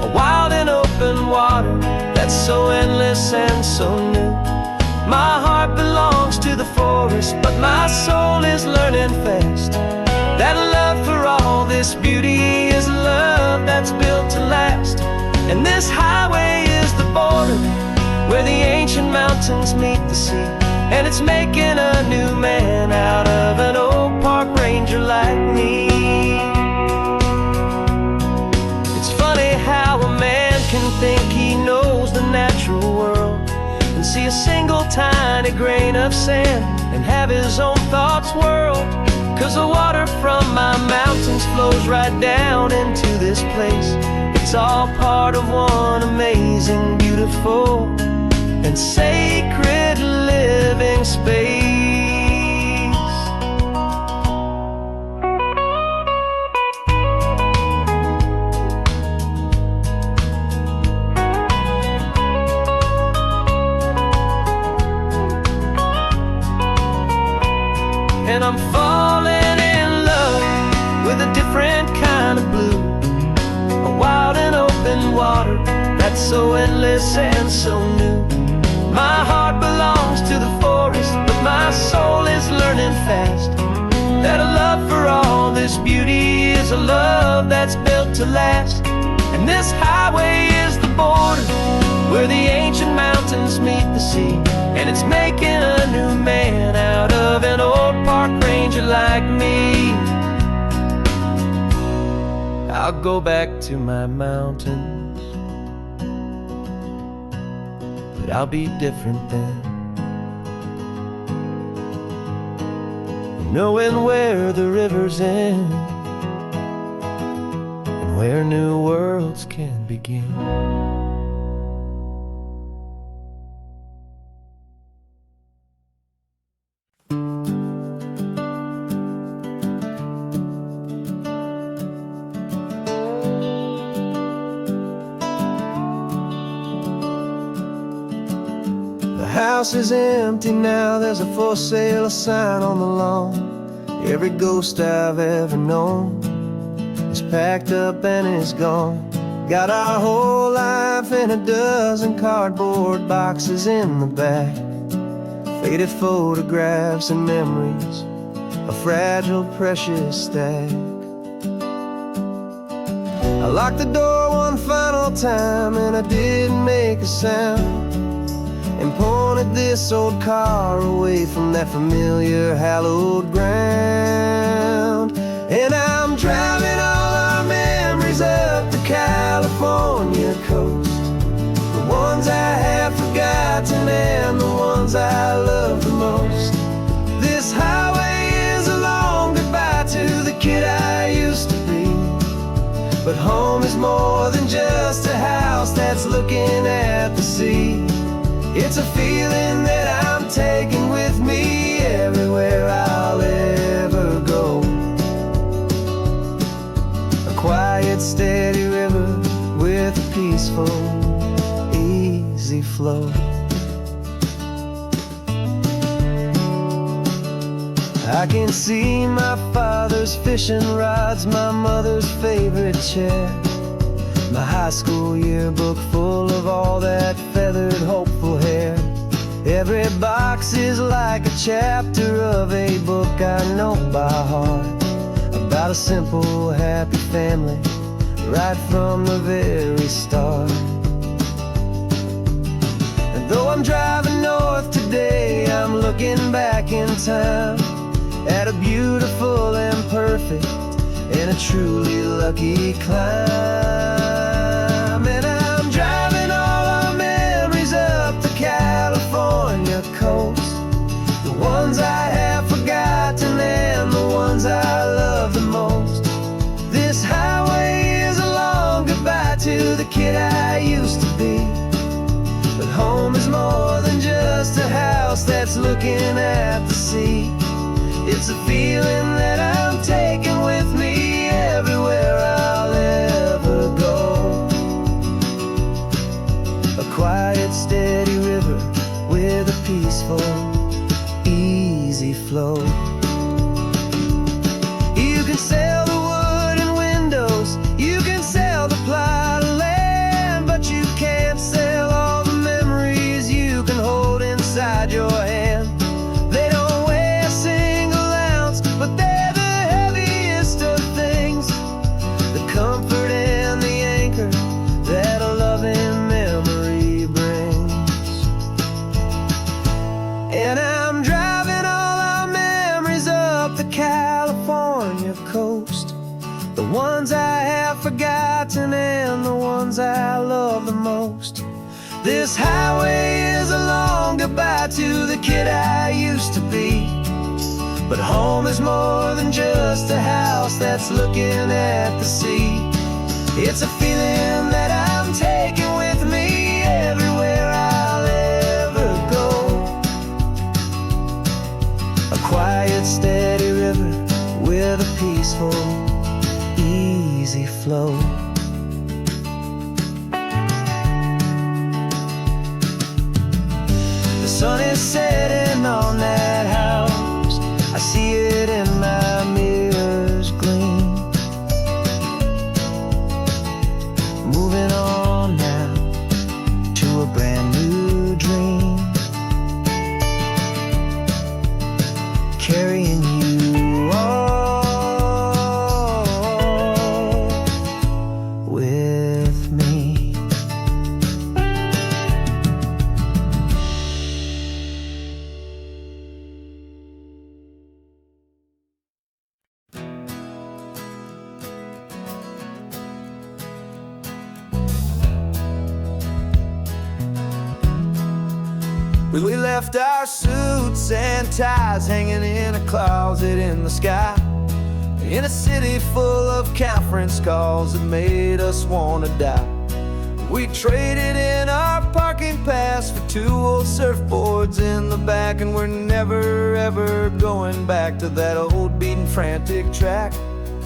a wild and open water that's so endless and so new. My heart belongs to the forest, but my soul is learning fast that love for all this beauty is love that's built to last. And this highway is the border where the ancient mountains meet the sea, and it's making a new man out of an old park ranger like me. It's funny how a man can think he knows the natural world and see a single tiny grain of sand and have his own thoughts whirl. 'Cause the water from my mountains flows right down into this place. It's all part of one amazing, beautiful, and sacred living space. precious and so new. My heart belongs to the forest, but my soul is learning fast that a love for all this beauty is a love that's built to last. And this highway is the border where the ancient mountains meet the sea, and it's making a new man out of an old park ranger like me. I'll go back to my mountains, but I'll be different then, knowing where the rivers end and where new worlds can begin. The house is empty now, there's a for sale sign on the lawn. Every ghost I've ever known is packed up and is gone. Got our whole life in a dozen cardboard boxes in the back, faded photographs and memories, a fragile, precious stack. I locked the door one final time and I didn't make a sound, and pointed this old car away from that familiar hallowed ground. And I'm driving all our memories up the California coast, the ones I have forgotten and the ones I love the most. This highway is a long goodbye to the kid I used to be, but home is more than just a house that's looking at the sea. It's a feeling that I'm taking with me everywhere I'll ever go. A quiet, steady river with a peaceful, easy flow. I can see my father's fishing rods, my mother's favorite chair, my high school yearbook full of all that feathered, hopeful hair. Every box is like a chapter of a book I know by heart, about a simple, happy family right from the very start. And though I'm driving north today, I'm looking back in time at a beautiful and perfect and a truly lucky climb. And I'm driving all our memories up the California coast, the ones I have forgotten and the ones I love the most. This highway is a long goodbye to the kid I used to be, but home is more than just a house that's looking at the sea. It's a feeling that I'm taking with me everywhere I'll ever go. A quiet, steady river with a peaceful, easy flow. You can sell the wood and windows, you can sell the plot of land, but you can't sell all the memories you can hold inside your hand. They don't weigh a single ounce, but they're the heaviest of things, the comfort and the anchor that a loving memory brings. And I'm driving all our memories up the California coast, the ones I have forgotten and the ones I love the most. This highway is a long goodbye to the kid I used to be, but home is more than just a house that's looking at the sea. It's a feeling that I'm taking with me everywhere I'll ever go. A quiet, steady river with a peaceful, easy flow. The sun is setting on that house, I see it in my mirror's gleam. Moving on now to a We left our suits and ties hanging in a closet in the sky, in a city full of conference calls that made us wanna die. We traded in our parking pass for 2 old surfboards in the back, and we're never ever going back to that old beaten frantic track.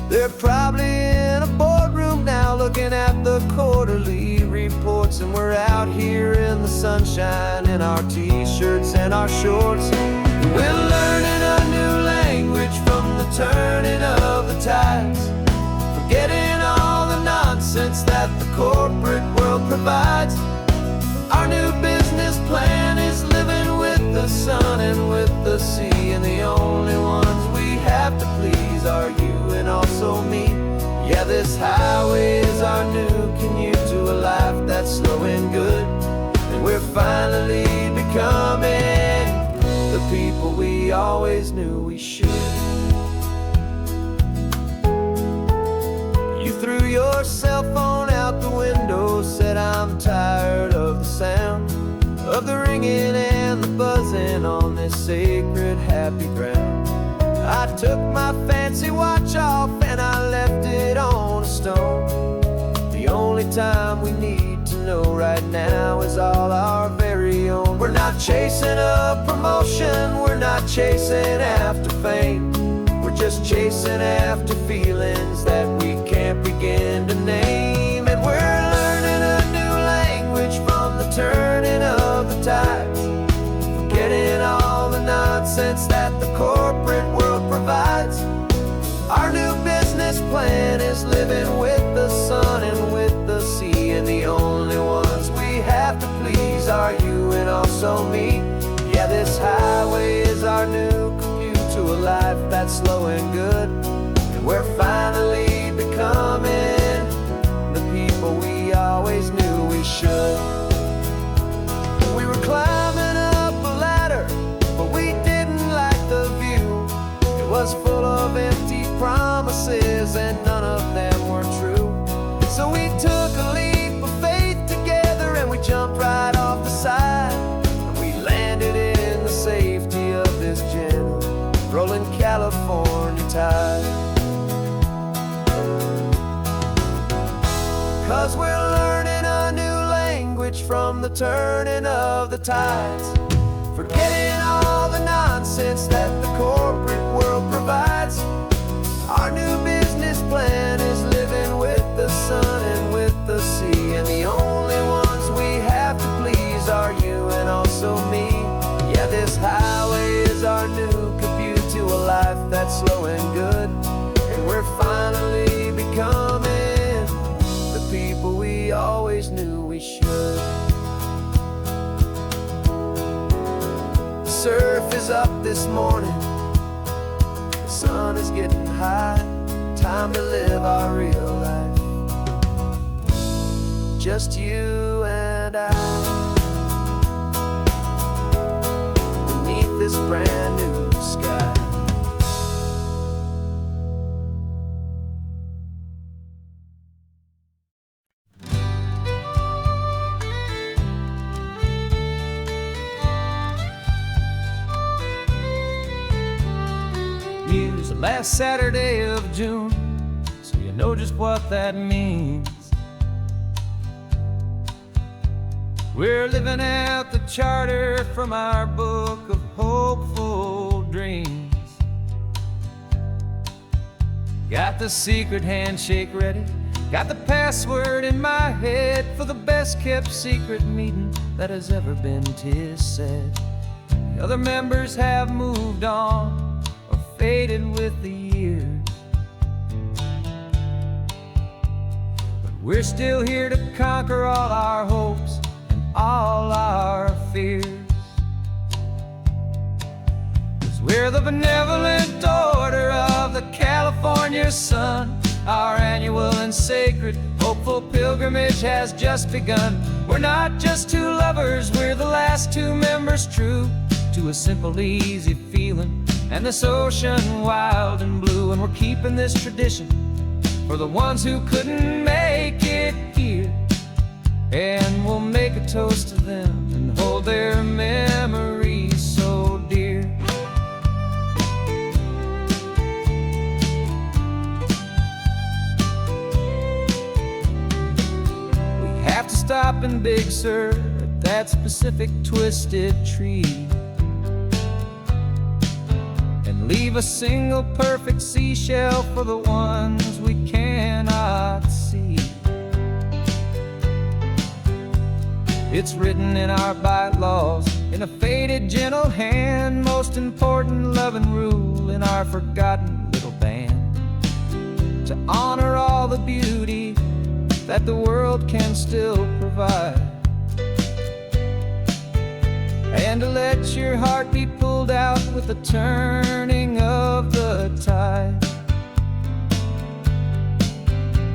They're probably in a boardroom now looking at the quarterly reports, and we're out here in the sunshine in our t-shirts and our shorts. We're learning a new language from the turning of the tides, forgetting all the nonsense that the corporate world provides. Our new business plan is living with the sun and with the sea, and the only ones we have to please are you and also me. Yeah, this highway is our new commute to a life that's slow and good, and we're finally becoming the people we always knew we should. You threw your cell phone out the window, said I'm tired of the sound of the ringing and the buzzing on this sacred happy ground. I took my fancy watch off and I left it on a stone. The only time we need to know right now is all our very own. We're not chasing a promotion, we're not chasing after fame, we're just chasing after feelings that we can't begin to name. And we're learning a new language from the turning of the tides, forgetting all the nonsense that the corporate world provides. Our new business plan is living with the sun and with the sea, and the only ones we have to please are you and also me. Yeah, this highway is our new commute to a life that's slow and good, and we're finally becoming the people we always knew we should. We were climbing up a ladder, but we didn't like the view. It was full of empty promises and none of them were true. So we took a leap of faith together and we jumped right off the side, and we landed in the safety of this gentle rolling California tide. 'Cause we're learning a new language from the turning of the tides, forgetting all the nonsense that the corporate world provides. Our new business plan is living with the sun and with the sea, and the only ones we have to please are you and also me. Yeah, this highway is our new commute to a life that's slow and good, and we're finally becoming the people we always knew we should. The surf is up this morning, the sun is getting high, time to live our real life, just you and I, beneath this brand new sky. Use the last Saturday of June, so you know just what that means. We're living out the charter from our book of hopeful dreams. Got the secret handshake ready, got the password in my head for the best kept secret meeting that has ever been, 'tis said. The other members have moved on or faded with the years, but we're still here to conquer all our hopes and all our fears. 'Cause we're the benevolent order of the California sun. Our annual and sacred hopeful pilgrimage has just begun. We're not just two lovers, we're the last two members true to a simple, easy feeling and this ocean wild and blue. And we're keeping this tradition for the ones who couldn't make it here, and we'll make a toast to them and hold hold their memories so dear. We have to stop in Big Sur at that specific twisted tree and leave a single perfect seashell for the ones we cannot see. It's written in our bylaws, in a faded gentle hand, most important loving rule in our forgotten little band, to honor all the beauty that the world can still provide, and to let your heart be pulled out with the turning of the tide.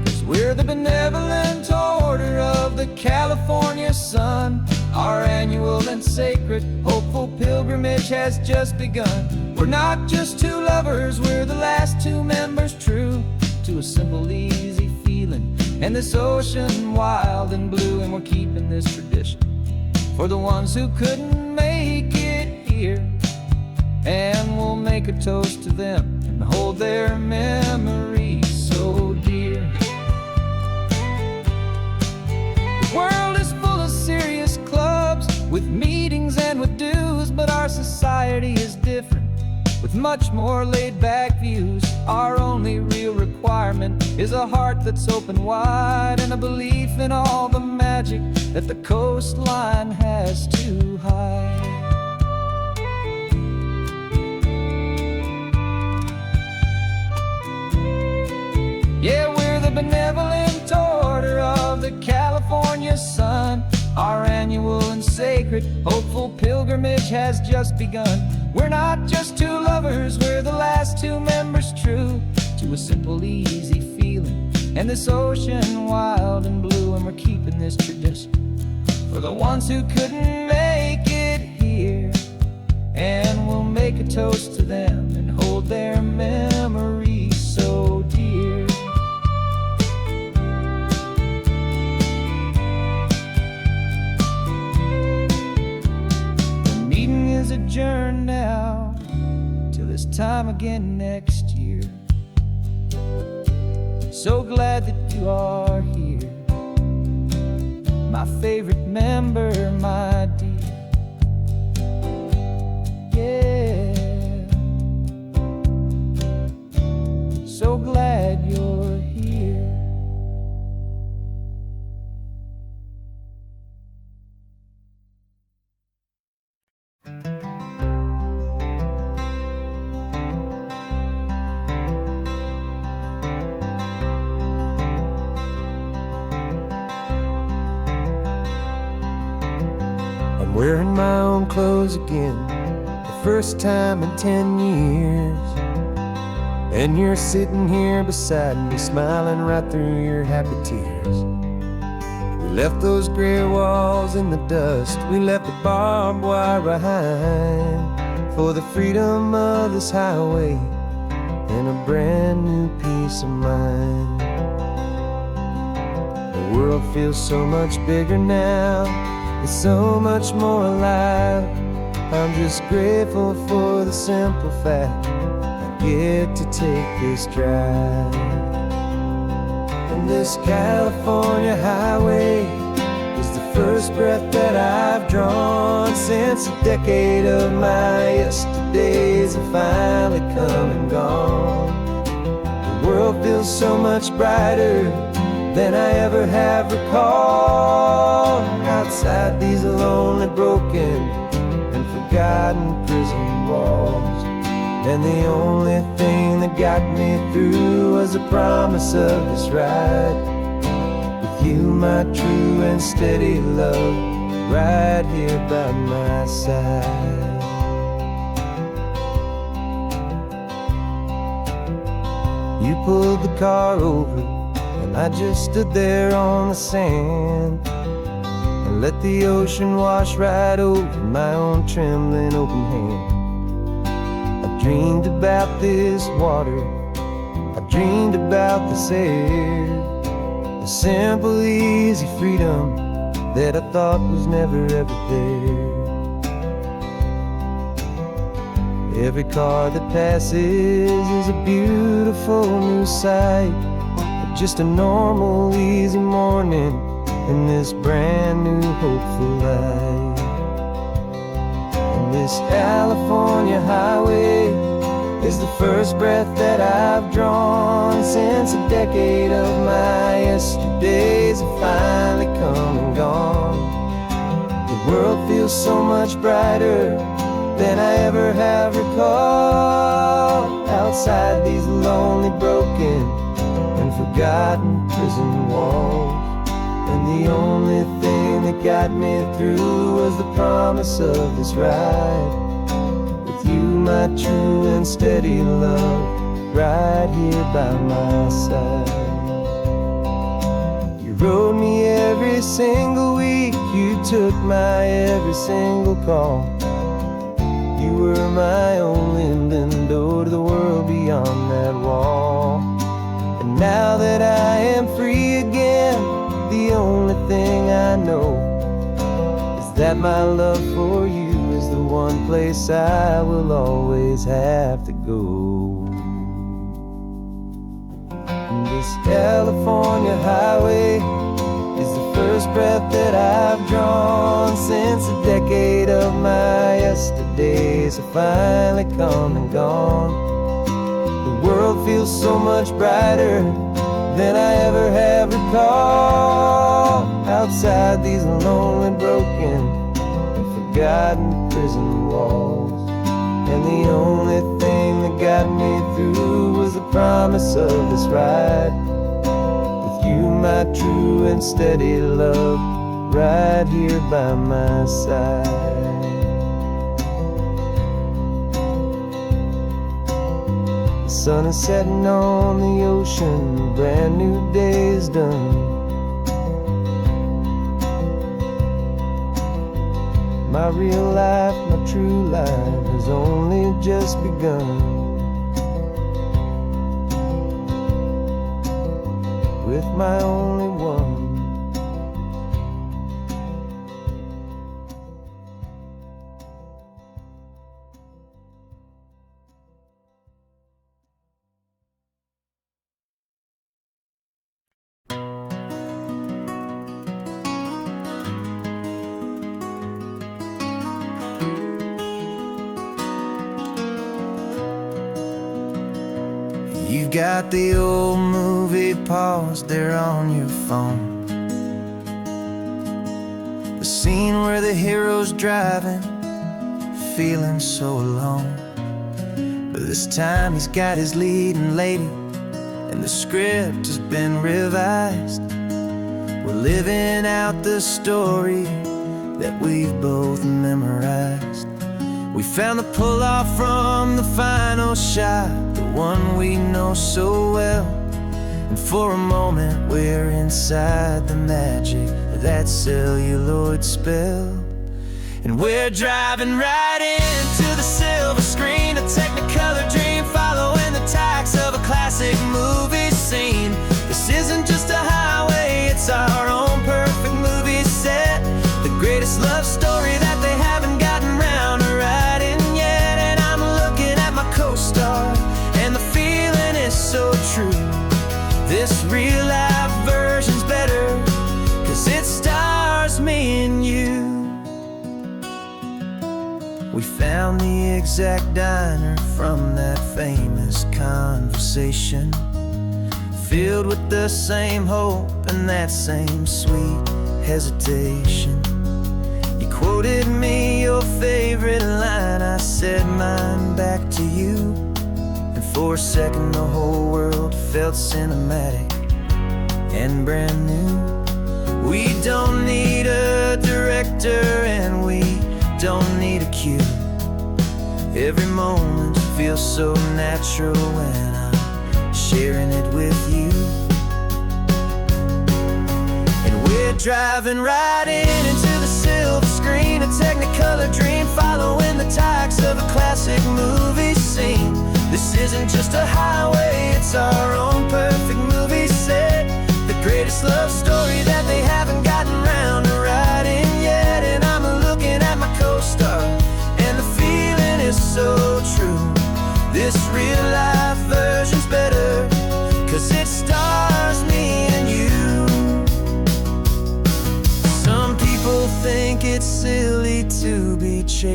'Cause we're the benevolent order of the California sun. Our annual and sacred hopeful pilgrimage has just begun. We're not just two lovers, we're the last two members true to a simple, easy feeling, and this ocean wild and blue. And we're keeping this tradition for the ones who couldn't make it here, and we'll make a toast to them and hold their memories so dear. The world is full of serious clubs with meetings and with dues, but our society is different with much more laid-back views. Our only real requirement is a heart that's open wide, and a belief in all the magic that the coastline has to hide. Yeah, we're the benevolent order of the California sun. Our annual and sacred hopeful pilgrimage has just begun. We're not just two lovers, we're the last two members true to a simple, easy feeling, and this ocean wild and blue. And we're keeping this tradition for the ones who couldn't make it here, and we'll make a toast to them and hold their memories so dear. The meeting is adjourned now till this time again next year. So glad that you are here, my favorite member, my dear. Yeah, so glad you're here. I'm wearing my own clothes again, the first time in 10 years. And you're sitting here beside me, smiling right through your happy tears. We left those gray walls in the dust, we left the barbed wire behind, for the freedom of this highway and a brand new peace of mind. The world feels so much bigger now, it's so much more alive. I'm just grateful for the simple fact I get to take this drive. And this California highway is the first breath that I've drawn since a decade of my yesterdays have finally come and gone. The world feels so much brighter than I ever have recalled. Outside these lonely, broken, and forgotten prison walls, and the only thing that got me through was the promise of this ride with you, my true and steady love, right here by my side. You pulled the car over, and I just stood there on the sand and let the ocean wash right over my own trembling open hand. I dreamed about this water, I dreamed about this air, the simple, easy freedom that I thought was never ever there. Every car that passes is a beautiful new sight, but just a normal, easy morning in this brand new, hopeful light. And this California highway is the first breath that I've drawn since a decade of my yesterdays have finally come and gone. The world feels so much brighter than I ever have recalled, outside these lonely, broken, and forgotten prison walls. And the only thing that got me through was the promise of this ride, with you, my true and steady love, right here by my side. You rode me every single week, you took my every single call. You were my only window to the world beyond that wall. And now that I am free again, the only thing I know is that my love for you is the one place I will always have to go. And this California highway is the first breath that I've drawn since a decade of my yesterdays have finally come and gone. The world feels so much brighter than I ever have recalled, outside these lonely, broken, and forgotten prison walls. And the only thing that got me through was the promise of this ride, with you, my true and steady love, right here by my side. The sun is setting on the ocean, a brand new day is done. My real life, my true life has only just begun. With my only one. You've got the old movie paused there on your phone, the scene where the hero's driving, feeling so alone. But this time he's got his leading lady, and the script has been revised. We're living out the story that we've both memorized. We found the pull-off from the final shot, the one we know so well. And for a moment we're inside the magic of that celluloid spell. And we're driving right into the silver screen, a technicolor dream, following the tacks of a classic movie scene. This isn't just a highway, it's our own perfect movie set, the greatest love story that they haven't gotten round to writing yet. And I'm looking at my co-star, and the feeling is so true. This real life version's better, 'cause it stars me and you. We found the exact diner from that famous conversation, filled with the same hope and that same sweet hesitation. You quoted me your favorite line, I said mine back to you. And for a second the whole world felt cinematic and brand new. We don't need a director and we don't need a cue. Every moment feels so natural when I'm sharing it with you. And we're driving right into the silver screen, a technicolor dream, following the tacks of a classic movie scene. This isn't just a highway, it's our own perfect movie set, the greatest love story that they haven't gotten round to write.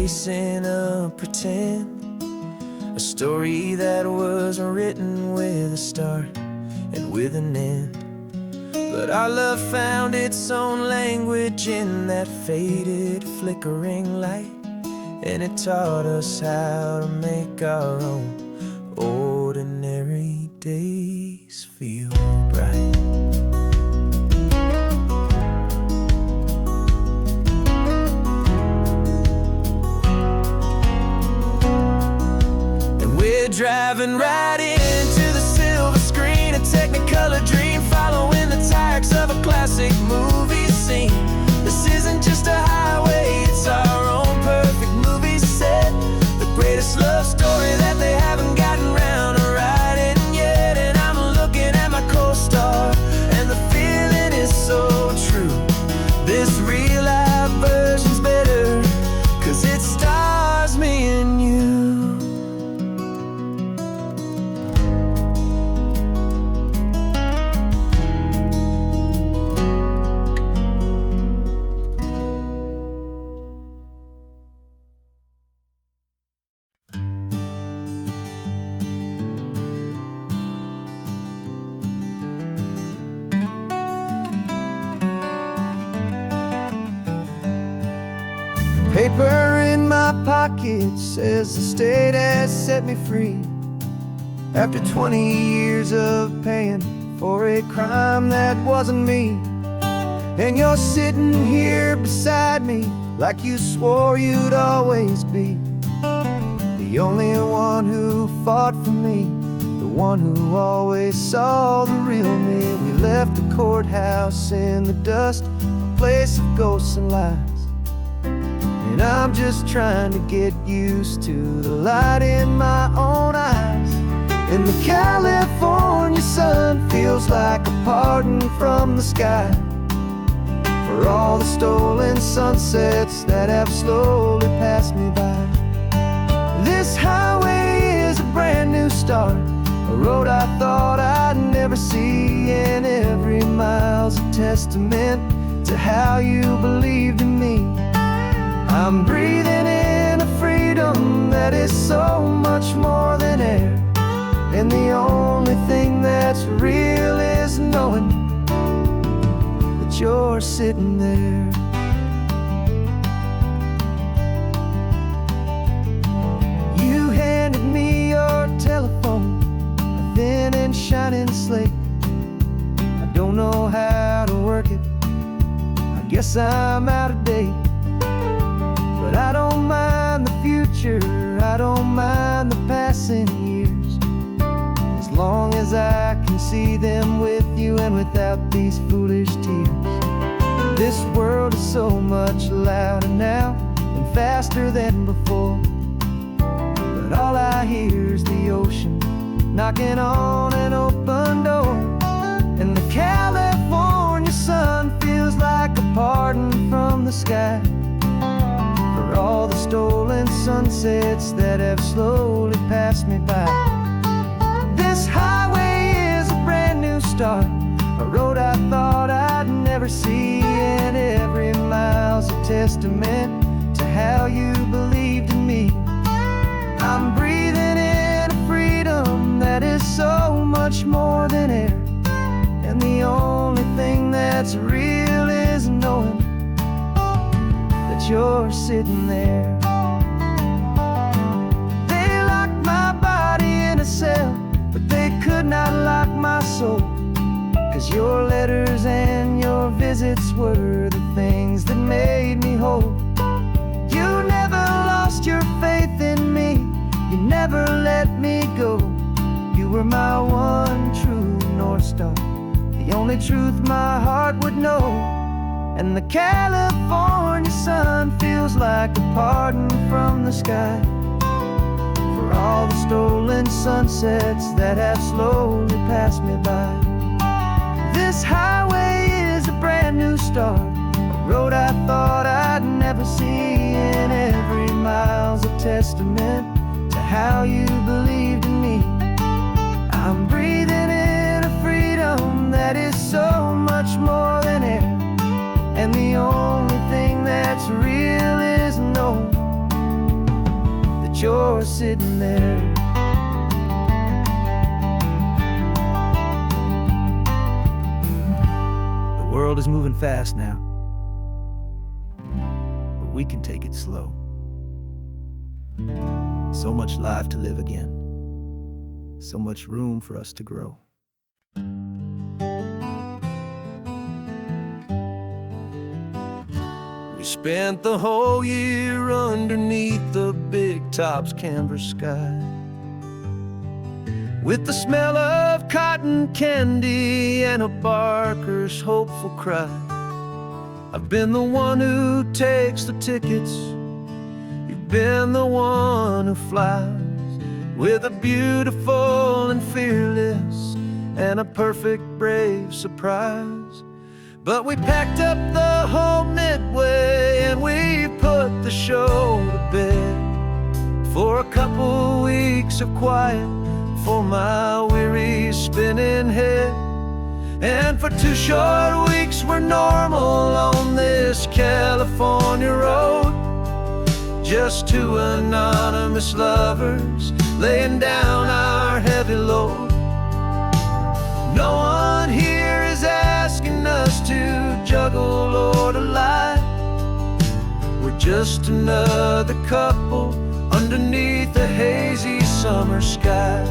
chasing a pretend, a story that was written with a start and with an end. But our love found its own language in that faded, flickering light, and it taught us how to make our own ordinary days feel bright. Driving right into the silver screen, a Technicolor dream, following the tracks of a classic movie scene. This isn't just a highway, it's our own perfect movie set, the greatest love story that they haven't gotten round to writing yet. And I'm looking at my co-star, and the feeling is so true. This real life version's better, 'cause it stars me and you. Paper in my pocket says the state has set me free, after 20 years of paying for a crime that wasn't me. And you're sitting here beside me like you swore you'd always be, the only one who fought for me, the one who always saw the real me. We left the courthouse in the dust, a place of ghosts and lies. And I'm just trying to get used to the light in my own eyes. And the California sun feels like a pardon from the sky for all the stolen sunsets that have slowly passed me by. This highway is a brand new start, a road I thought I'd never see, and every mile's a testament to how you believed in me. I'm breathing in a freedom that is so much more than air, and the only thing that's real is knowing that you're sitting there. You handed me your telephone, a thin and shining slate. I don't know how to work it, I guess I'm out of date. But I don't mind the future, I don't mind the passing years, as long as I can see them with you and without these foolish tears. This world is so much louder now and faster than before, but all I hear is the ocean knocking on an open door. And the California sun feels like a pardon from the sky for all the stolen sunsets that have slowly passed me by. This highway is a brand new start, a road I thought I'd never see, and every mile's a testament to how you believed in me. I'm breathing in a freedom that is so much more than air, and the only thing that's real is knowing that you're sitting there. They locked my body in a cell, but they could not lock my soul, 'cause your letters and your visits were the things that made me whole. You never lost your faith in me, you never let me go. You were my one true North Star, the only truth my heart would know. And the California sun feels like a pardon from the sky for all the stolen sunsets that have slowly passed me by. This highway is a brand new start, a road I thought I'd never see, and every mile's a testament to how you believed in me. I'm breathing in a freedom that is so much more than air, and the only thing that's real is knowing sitting there. The world is moving fast now, but we can take it slow. So much life to live again, so much room for us to grow. We spent the whole year underneath the big top's canvas sky, with the smell of cotton candy and a barker's hopeful cry. I've been the one who takes the tickets, you've been the one who flies, with a beautiful and fearless and a perfect brave surprise. But we packed up the whole Midway and we put the show to bed, for a couple weeks of quiet for my weary spinning head. And for 2 short weeks we're normal on this California road, just 2 anonymous lovers laying down our heavy load. No one here is asking us to juggle or to lie. We're just another couple underneath a hazy summer sky.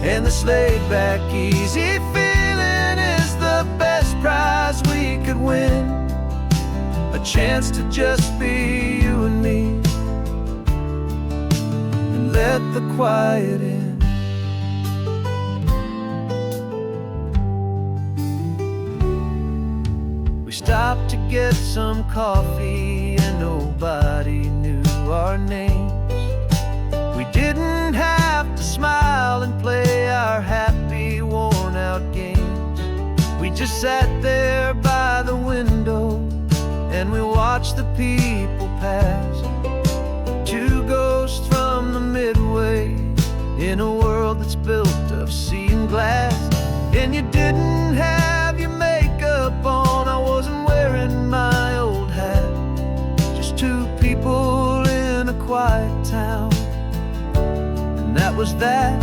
And this laid-back, easy feeling is the best prize we could win, a chance to just be you and me, and let the quiet in. We stopped to get some coffee and nobody knew our names. We didn't have to smile and play our happy, worn-out games. We just sat there by the window and we watched the people pass, 2 ghosts from the Midway in a world that's built of sea and glass. And you didn't have your makeup on, I wasn't wearing my old hat, just 2 people in a quiet town, and that was that.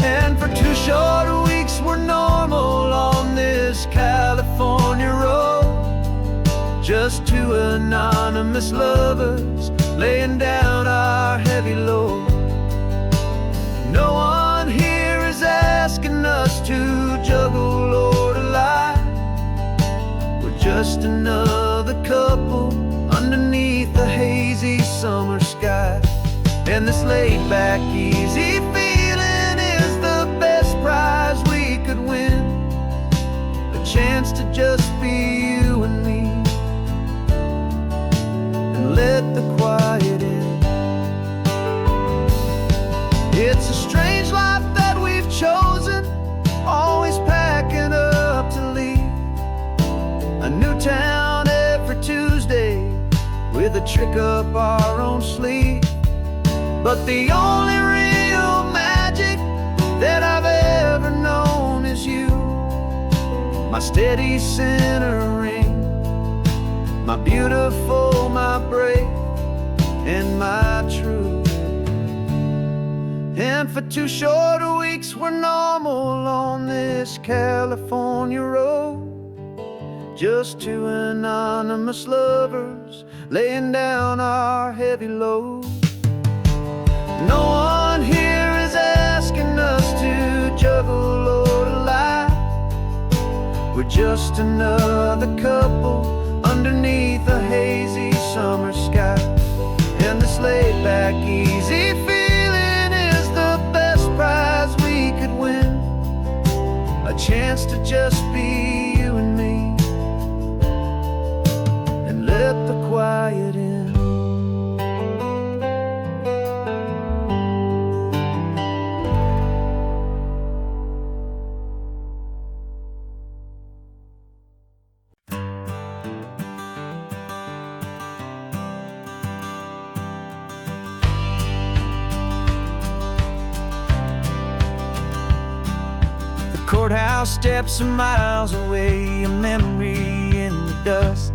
And for 2 short weeks we're normal on this California road, just 2 anonymous lovers laying down our heavy load. No one here is asking us to juggle or to lie. We're just another couple underneath the hazy summer sky. And this laid-back, easy feeling is the best prize we could win, a chance to just be you and me, and let the quiet in. It's a strange life that we've chosen, always packing up to leave a new town every Tuesday with a trick up our own sleeve. But the only real magic that I've ever known is you, my steady centering, my beautiful, my brave, and my true. And for 2 short weeks we're normal on this California road, just 2 anonymous lovers laying down our heavy load. No one here is asking us to juggle or to lie. We're just another couple underneath a hazy summer sky. And this laid-back, easy feeling is the best prize we could win, a chance to just be you and me, and let the quiet in. Courthouse steps are miles away, a memory in the dust.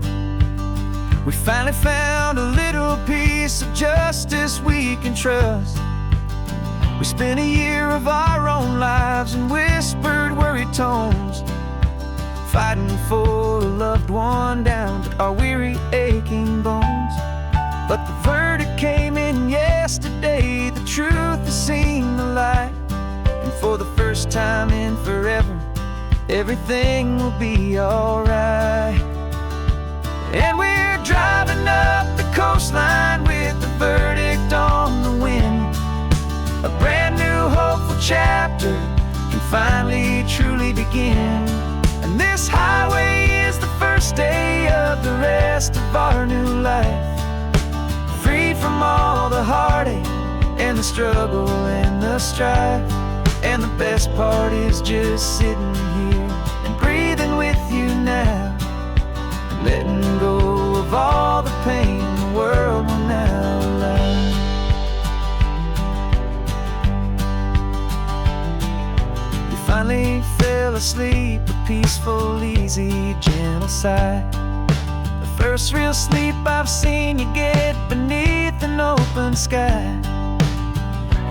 We finally found a little piece of justice we can trust. We spent a year of our own lives in whispered worried tones, fighting for a loved one down to our weary aching bones. But the verdict came in yesterday, the truth has seen the light, and for the first time in forever, everything will be alright. And we're driving up the coastline with the verdict on the wind. A brand new hopeful chapter can finally truly begin. And this highway is the first day of the rest of our new life, free from all the heartache and the struggle and the strife. And the best part is just sitting here and breathing with you now, and letting go of all the pain the world will now allow. You finally fell asleep, a peaceful, easy, gentle sigh. The first real sleep I've seen you get beneath an open sky.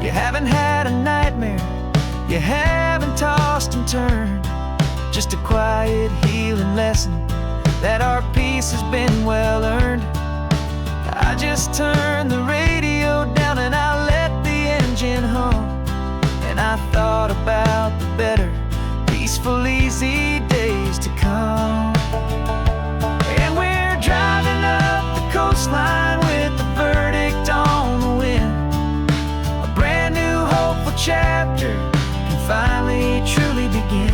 You haven't had a nightmare, you haven't tossed and turned, just a quiet healing lesson that our peace has been well earned. I just turned the radio down and I let the engine hum, and I thought about the better, peaceful, easy days to come. And we're driving up the coastline with the verdict on the wind. A brand new hopeful chapter can finally truly begin.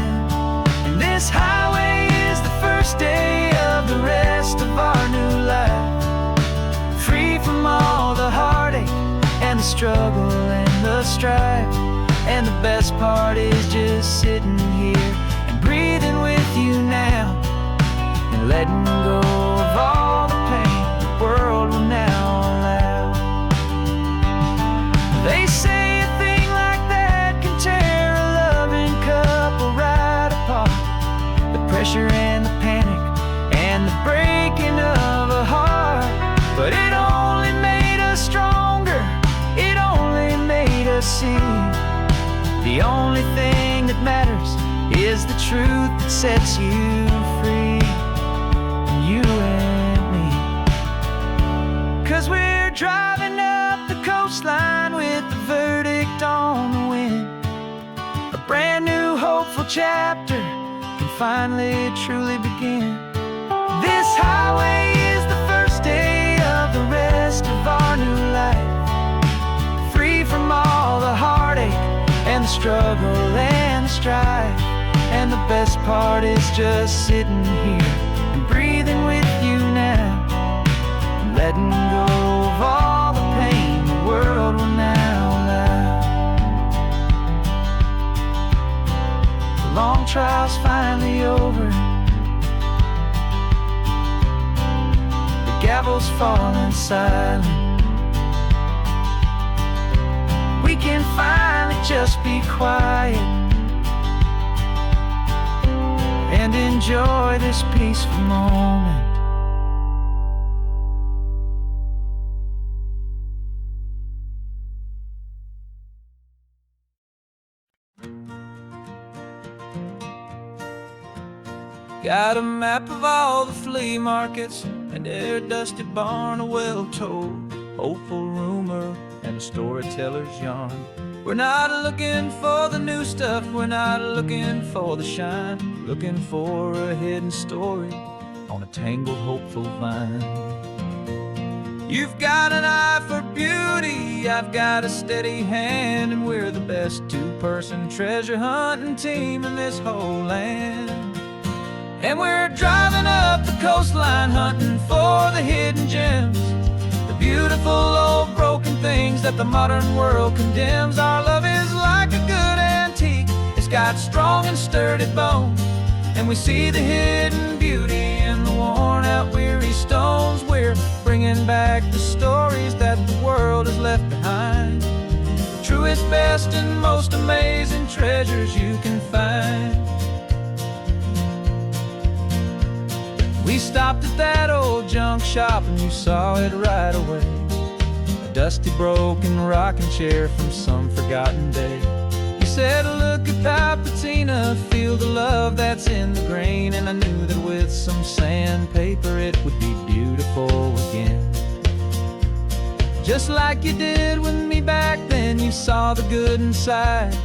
And this highway is the first day of the rest of our new life, free from all the heartache and the struggle and the strife. And the best part is just sitting here and breathing with you now, and letting go of all the pain the world will now allow. They say a thing like that can tear a loving couple right apart. The pressure and the panic and the breaking of a heart, but it only made us stronger, it only made us see the only thing that matters is the truth that sets you free, you and me. 'Cause we're driving up the coastline with the verdict on the wind. A brand new hopeful chapter can finally truly begin. This highway is the first day of the rest of our new life, free from all the heartache and the struggle and the strife. And the best part is just sitting here and breathing with you now, and letting go of all the pain the world will now allow. The long trial's finally over, the gavel's falling silent. We can finally just be quiet and enjoy this peaceful moment. Got a map of all the flea markets and their dusty barn, a well-told hopeful rumor and a storyteller's yarn. We're not looking for the new stuff, we're not looking for the shine, looking for a hidden story on a tangled hopeful vine. You've got an eye for beauty, I've got a steady hand, and we're the best two-person treasure hunting team in this whole land. And we're driving up the coastline hunting for the hidden gems, beautiful old broken things that the modern world condemns. Our love is like a good antique, it's got strong and sturdy bones, and we see the hidden beauty in the worn out weary stones. We're bringing back the stories that the world has left behind, the truest, best, and most amazing treasures you can find. We stopped at that old junk shop and you saw it right away, a a dusty broken rocking chair from some forgotten day. You said, look at Papatina, feel the love that's in the grain. And I knew that with some sandpaper it would be beautiful again. Just like you did with me back then, you saw the good inside,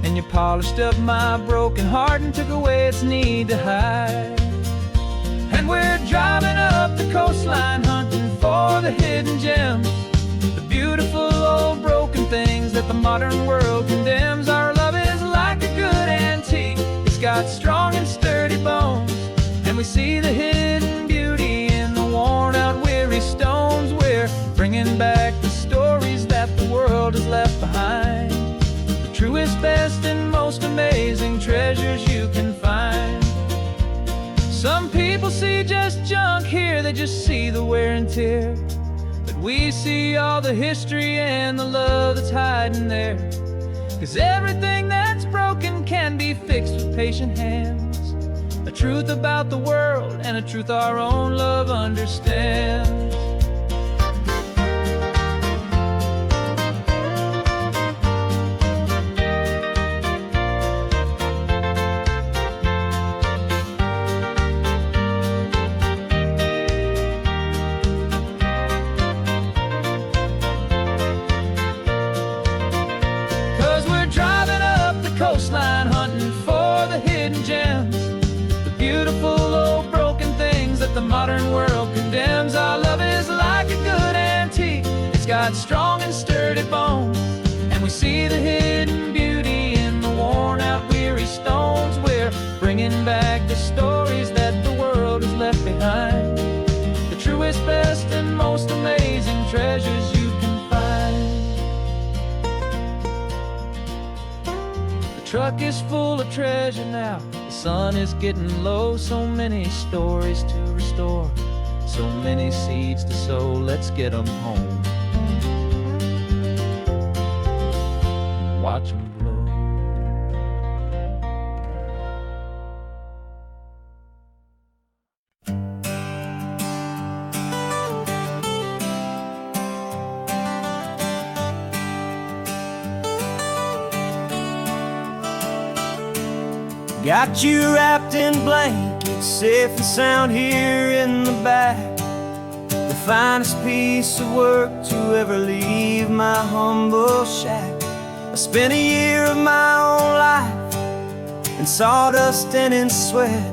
and you polished up my broken heart and took away its need to hide. And we're driving up the coastline, hunting for the hidden gems, the beautiful old broken things that the modern world condemns. Our love is like a good antique, it's got strong and sturdy bones, and we see the hidden beauty in the worn out weary stones. We're bringing back the stories that the world has left behind, the truest, best, and most amazing treasures you can find. Some people see just junk here, they just see the wear and tear, but we see all the history and the love that's hiding there. 'Cause everything that's broken can be fixed with patient hands, a truth about the world and a truth our own love understands. 'Cause we're driving up the coastline, hunting for the hidden gems, the beautiful old broken things that the modern world condemns. Our love is like a good antique, it's got strong and sturdy bones, and we see the hidden beauty in the worn out weary stones. We're bringing back the stories that the world has left behind, the truest, best, and most amazing treasures you can find. The truck is full of treasure now, the sun is getting low. So many stories to restore, so many seeds to sow. Let's get them home, watch them blow. Got you wrapped in blankets, safe and sound here in the back. The finest piece of work to ever leave my humble shack. I spent a year of my own life in sawdust and in sweat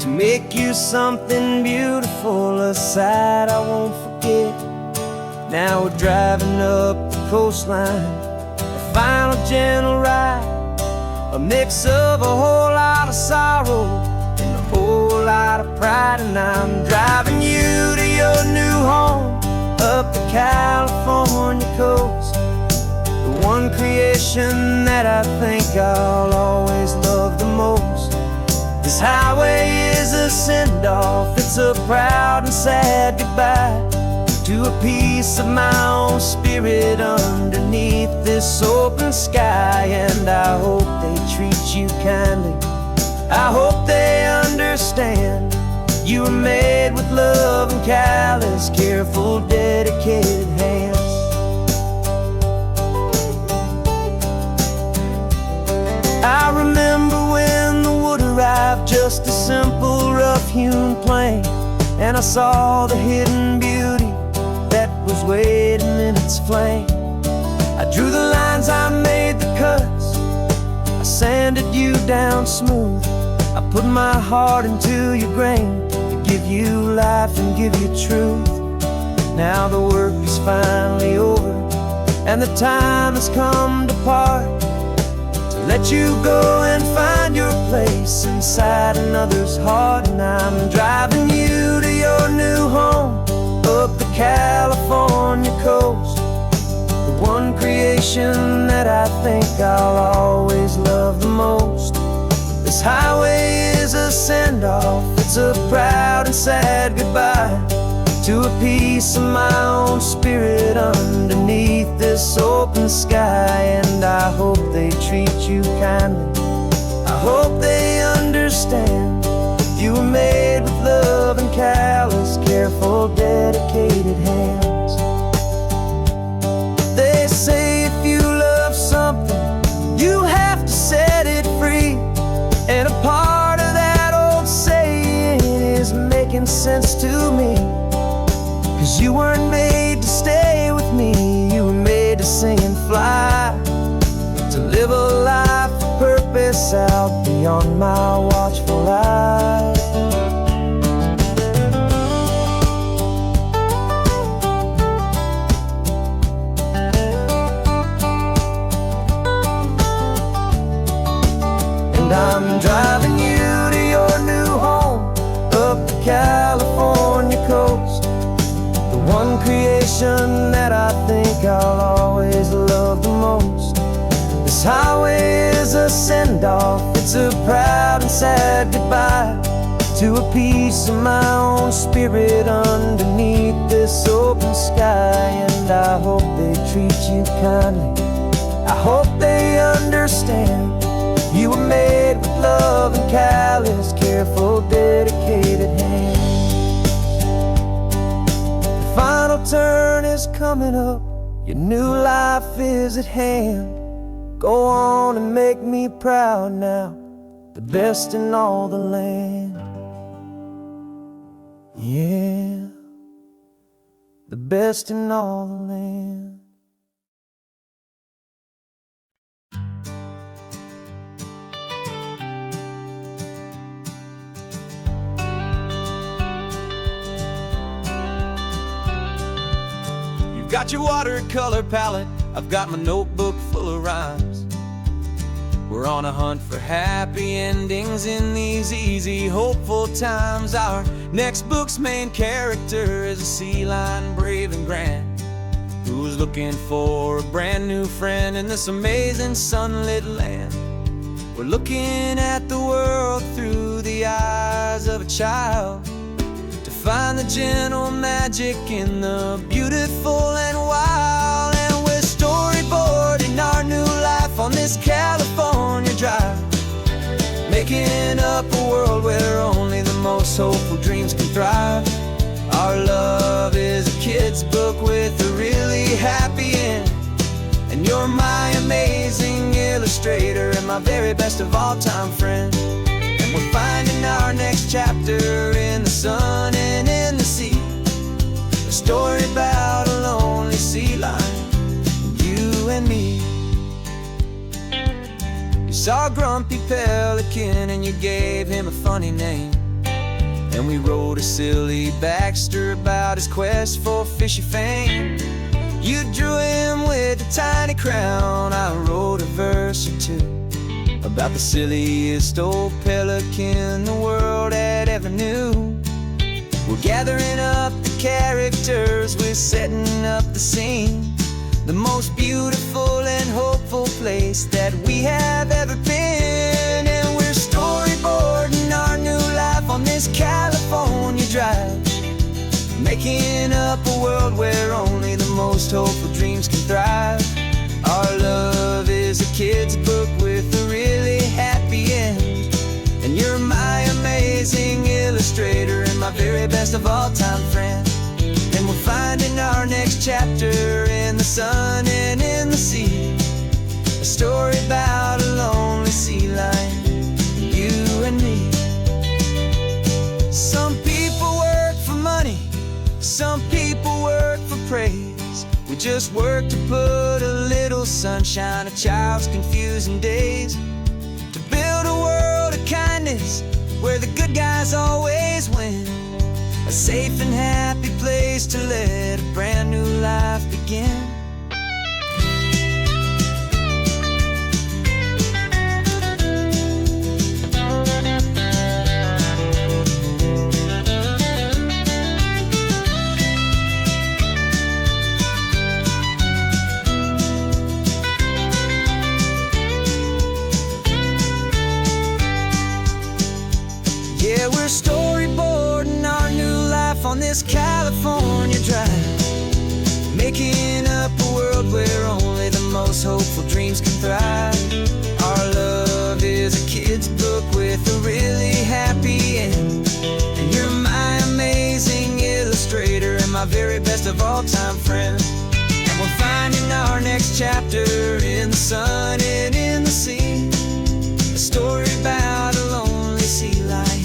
to make you something beautiful, a sight I won't forget. Now we're driving up the coastline, a final gentle ride, a mix of a whole lot of sorrow and a whole lot of pride. And I'm driving you to your new home up the California coast, the one creation that I think I'll always love the most. This highway is a send-off, it's a proud and sad goodbye to a piece of my own spirit underneath this open sky. And I hope they treat you kindly, I hope they understand you were made with love and callous, careful, dedicated hands. I remember when the wood arrived, just a simple rough-hewn plank, and I saw the hidden beauty that was waiting in its flame. I drew the lines, I made the cuts, I sanded you down smooth. I put my heart into your grain to give you life and give you truth. Now the work is finally over, and the time has come to part, to let you go and find your place inside another's heart. And I'm driving you to your new home up the California coast, the one creation that I think I'll always love the most. This highway is a send-off, it's a proud and sad goodbye to a piece of my own spirit underneath this open sky. And I hope they treat you kindly, I hope they understand you were made with love and callous, careful, dedicated hands. making sense to me. 'Cause you weren't made to stay with me, you were made to sing and fly, to live a life of purpose out beyond my watchful eye. And I'm driving you to your new home up the California coast, the one creation that I think I'll always love the most. This highway is a send-off, it's a proud and sad goodbye to a piece of my own spirit underneath this open sky. And I hope they treat you kindly, I hope they understand you were made with love and callous, careful, dedicated hands. The final turn is coming up, your new life is at hand. Go on and make me proud now, the best in all the land. Yeah, the best in all the land. Got your watercolor palette, I've got my notebook full of rhymes. We're on a hunt for happy endings in these easy, hopeful times. Our next book's main character is a sea lion, brave and grand, who's looking for a brand new friend in this amazing sunlit land. We're looking at the world through the eyes of a child, find the gentle magic in the beautiful and wild. And we're storyboarding our new life on this California drive, making up a world where only the most hopeful dreams can thrive. Our love is a kid's book with a really happy end, and you're my amazing illustrator and my very best of all time friend. We're finding our next chapter in the sun and in the sea, a story about a lonely sea lion, you and me. You saw a grumpy pelican and you gave him a funny name, and we wrote a silly Baxter about his quest for fishy fame. You drew him with a tiny crown, I wrote a verse or two about the silliest old pelican the world had ever knew. We're gathering up the characters, we're setting up the scene, the most beautiful and hopeful place that we have ever been. And we're storyboarding our new life on this California drive, making up a world where only the most hopeful dreams can thrive. Our love is a kid's book with a really happy end, and you're my amazing illustrator and my very best of all time friend. And we're finding our next chapter in the sun and in the sea, a story about a lonely sea lion, you and me. Some people work for money, some people work for praise. We just work to put a little sunshine in a child's confusing days, to build a world of kindness where the good guys always win, a safe and happy place to let a brand new life begin. Yeah, we're storyboarding our new life on this California drive, making up a world where only the most hopeful dreams can thrive. Our love is a kid's book with a really happy end, and you're my amazing illustrator and my very best of all time friend. And we're finding our next chapter in the sun and in the sea, a story about a lonely sea lion,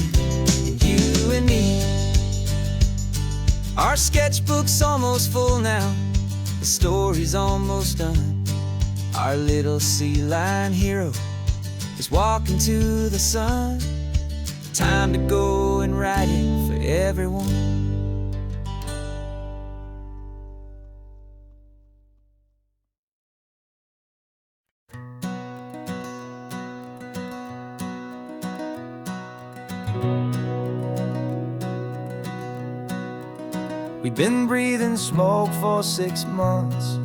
you and me. Our sketchbook's almost full now, the story's almost done. Our little sea lion hero is walking to the sun. Time to go and write it for everyone. We've been breathing smoke for 6 months,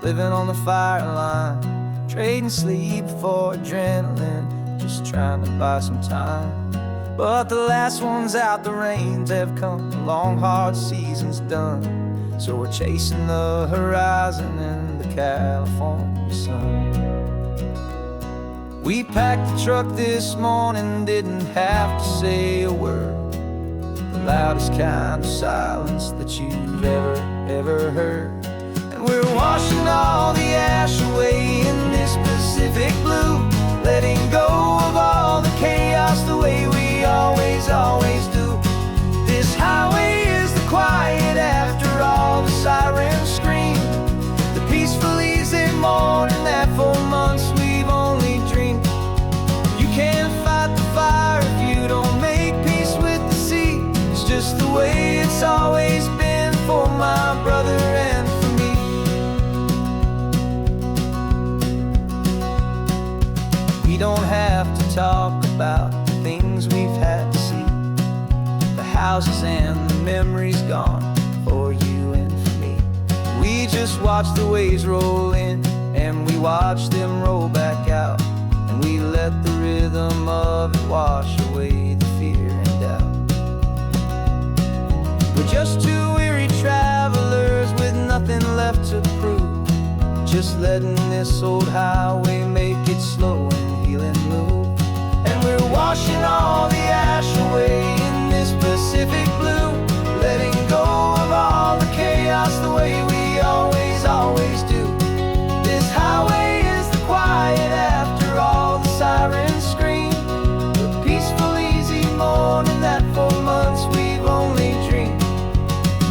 living on the fire line, trading sleep for adrenaline, just trying to buy some time. But the last one's out, the rains have come, the long hard season's done. So we're chasing the horizon in the California sun. We packed the truck this morning, didn't have to say a word. The loudest kind of silence that you've ever heard. And we're washing all the ash away in this Pacific blue, letting go of all the chaos the way we always do. This highway is the quiet after all the sirens scream, the peaceful easy morning that for months we've only dreamed. You can't fight the fire if you don't make peace with the sea. It's just the way it's always been for my brother and for me. We don't have to talk about the things we've had to see, the houses and the memories gone for you and for me. We just watch the waves roll in and we watch them roll back out, and we let the rhythm of it wash away the fear and doubt. We're just two weary travelers with nothing left to prove, just letting this old highway make it slow and healing move. And we're washing all the ash away in this Pacific blue, letting go of all the chaos the way we always do. This highway is the quiet after all the sirens scream, the peaceful easy morning that for months we've only dreamed.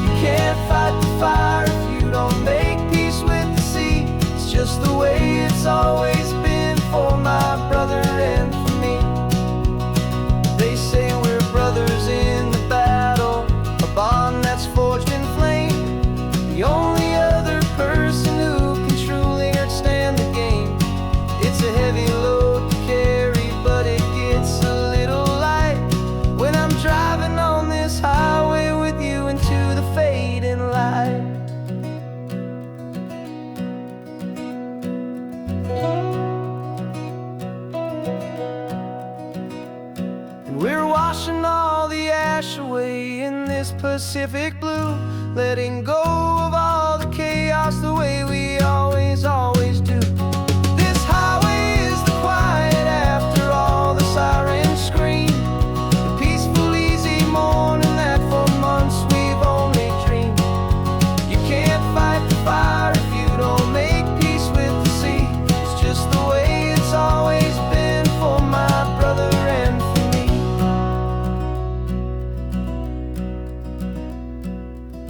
You can't fight the fire if you don't make peace with the sea. It's just the way it's always been for my brother and for me. They say we're brothers in the battle, a bond that's forged in flame. The only other person who can truly understand the game. It's a heavy load to carry, but it gets a little light when I'm driving on this highway with you into the fading light. And we're washing all the ash away in this Pacific blue, letting go of all the chaos the way we always do. This highway is the quiet after all the sirens scream, the peaceful easy morning that for months we've only dreamed. You can't fight the fire if you don't make peace with the sea. It's just the way it's always been for my brother and for me.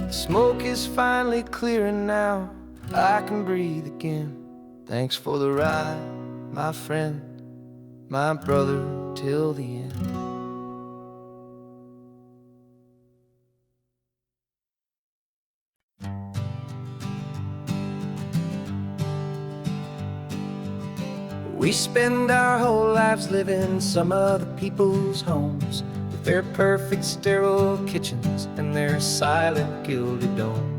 The smoke is finally clearing now, I can breathe again. Thanks for the ride, my friend, my brother till the end. We spend our whole lives living some other people's homes, with their perfect sterile kitchens and their silent gilded domes.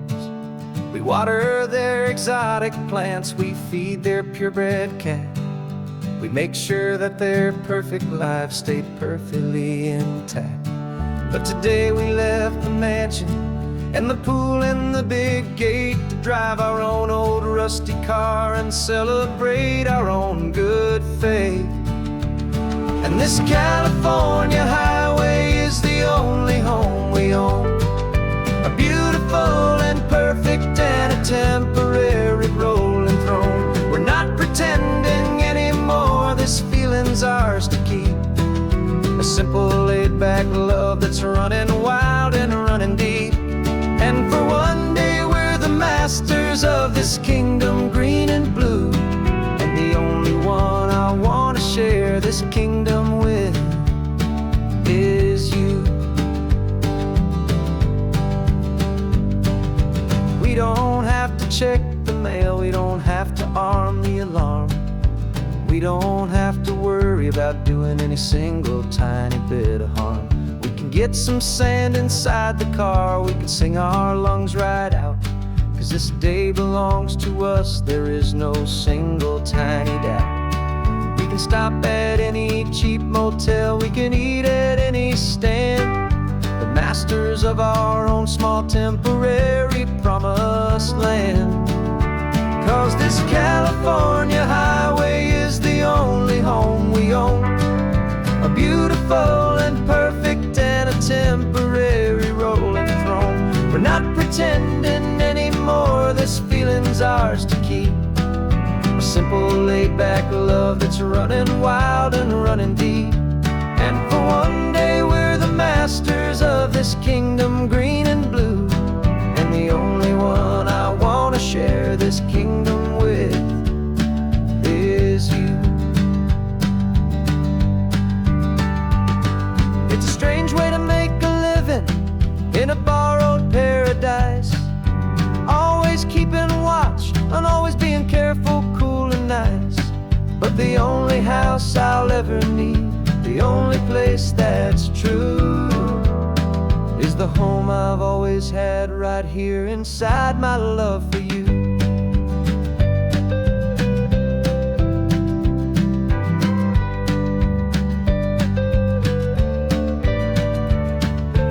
We water their exotic plants, we feed their purebred cat. We make sure that their perfect lives stay perfectly intact. But today we left the mansion and the pool and the big gate to drive our own old rusty car and celebrate our own good faith. And this California highway is the only home we own, a beautiful and perfect and a temporary rolling throne. We're not pretending anymore, this feeling's ours to keep, a simple laid-back love that's running wild and running deep. And masters of this kingdom, green and blue, and the only one I want to share this kingdom with is you. We don't have to check the mail, we don't have to arm the alarm, we don't have to worry about doing any single tiny bit of harm. We can get some sand inside the car, we can sing our lungs right out, 'cause this day belongs to us, there is no single tiny doubt. We can stop at any cheap motel, we can eat at any stand, the masters of our own small temporary promised land. 'Cause this California highway is the only home we own, a beautiful and perfect and a temporary rolling throne. We're not pretending anymore, this feeling's ours to keep, a simple laid-back love that's running wild and running deep. And for one day we're the masters of this kingdom, green and blue, and the only one I want to share this kingdom with is you. It's a strange way to make a living in a borrowed paradise, always keeping watch and always being careful, cool and nice. But the only house I'll ever need, the only place that's true, is the home I've always had right here inside my love for you.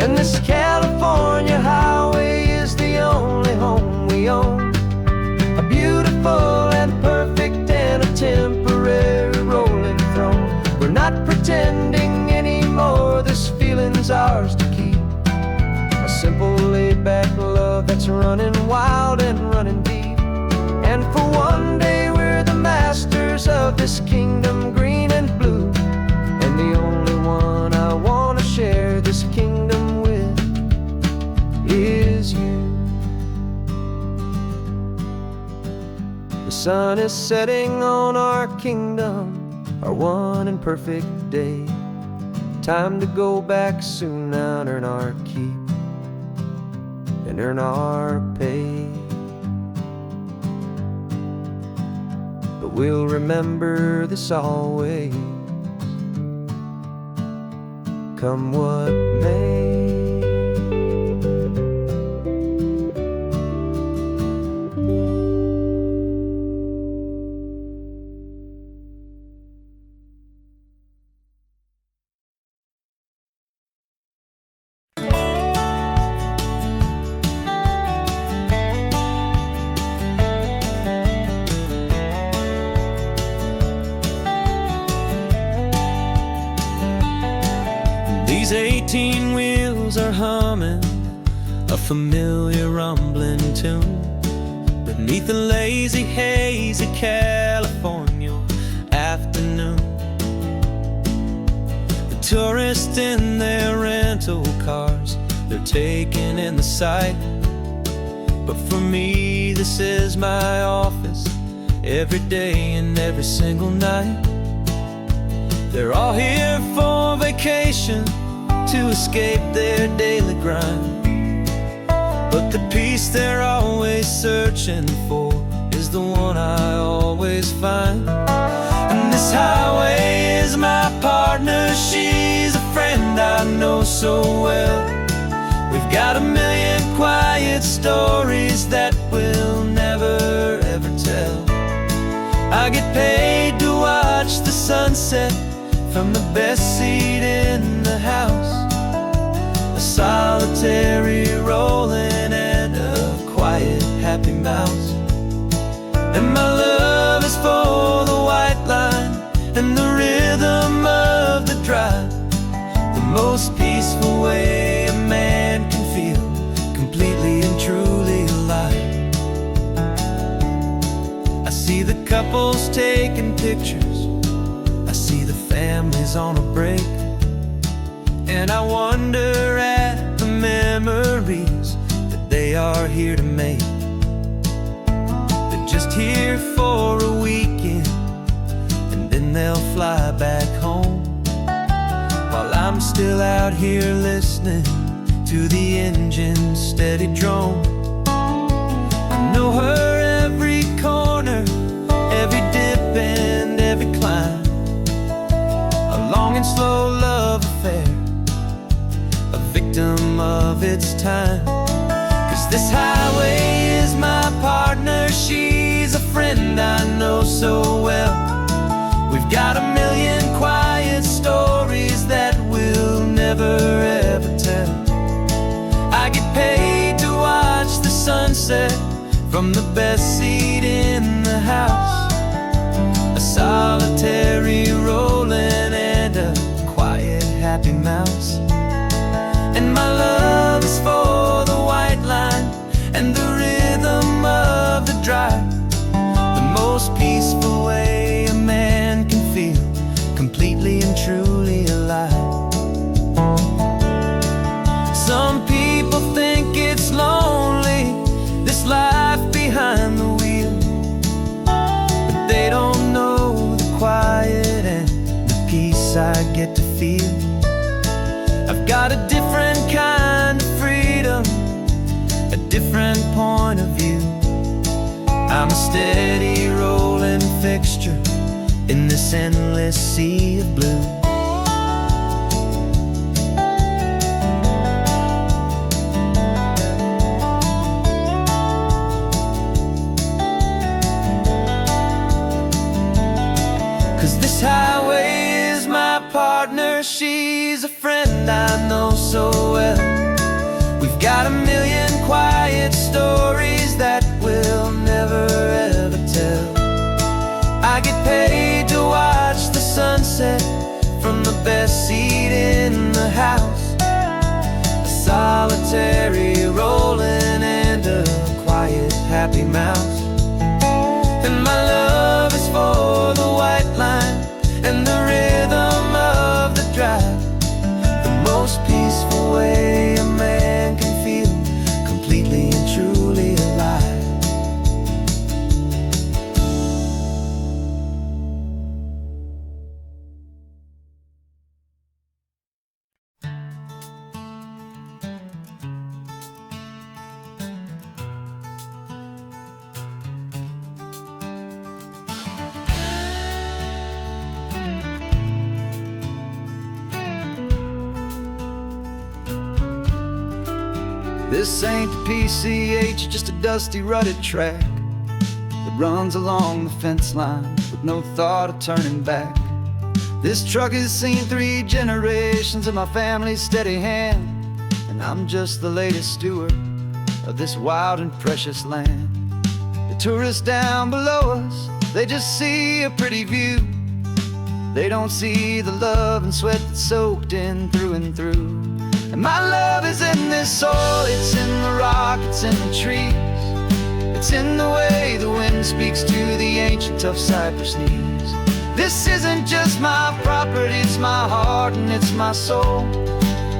And this California highway is the only home we own, a beautiful and perfect and a temporary rolling throne. We're not pretending anymore, this feeling's ours to keep, a simple laid-back love that's running wild and running deep. And for one day we're the masters of this kingdom, green and blue, and the only one I want to share this kingdom with is you. The sun is setting on our kingdom, our one and perfect day. Time to go back soon now and earn our keep and earn our pay. But we'll remember this always, come what may. These 18 wheels are humming a familiar rumbling tune beneath the lazy haze of California afternoon. The tourists in their rental cars, they're taking in the sight, but for me this is my office every day and every single night. They're all here for vacation, to escape their daily grind, but the peace they're always searching for is the one I always find. And this highway is my partner, she's a friend I know so well. We've got a million quiet stories that we'll never ever tell. I get paid to watch the sunset from the best seat in the house, a solitary rolling and a quiet happy mouse. And my love is for the white line and the rhythm of the drive, the most peaceful way a man can feel completely and truly alive. I see the couples taking pictures, I see the families on a break, and I wonder at the memories that they are here to make. I'm still out here listening to the engine's steady drone. I know her every corner, every dip and every climb. A long and slow love affair, a victim of its time. 'Cause this highway is my partner, she's a friend I know so well. We've got a million quiet stories that we'll never ever tell. I get paid to watch the sunset from the best seat in the house. A solitary rolling and a quiet happy mouse. And my love is for the white line and the rhythm of the drive. The most peaceful way a man can feel completely and truly alive. Some people think it's lonely, this life behind the wheel, but they don't know the quiet and the peace I get to feel. I've got a different kind of freedom, a different point of view. I'm a steady rolling fixture in this endless sea of blue. 'Cause this highway is my partner, she's a friend I know so well. We've got a million quiet stories that we'll never ever tell. I get paid to watch the sunset from the best seat in the house. A solitary rolling and a quiet happy mouse. And my love is for the white line and the rhythm of the drive. The most peaceful way a man can feel completely and truly alive. This ain't the PCH, just a dusty rutted track that runs along the fence line with no thought of turning back. This truck has seen 3 generations of my family's steady hand, and I'm just the latest steward of this wild and precious land. The tourists down below us, they just see a pretty view. They don't see the love and sweat that's soaked in through and through. And my love is in this soil, it's in the rock, it's in the trees. It's in the way the wind speaks to the ancient tough cypress knees. This isn't just my property, it's my heart and it's my soul.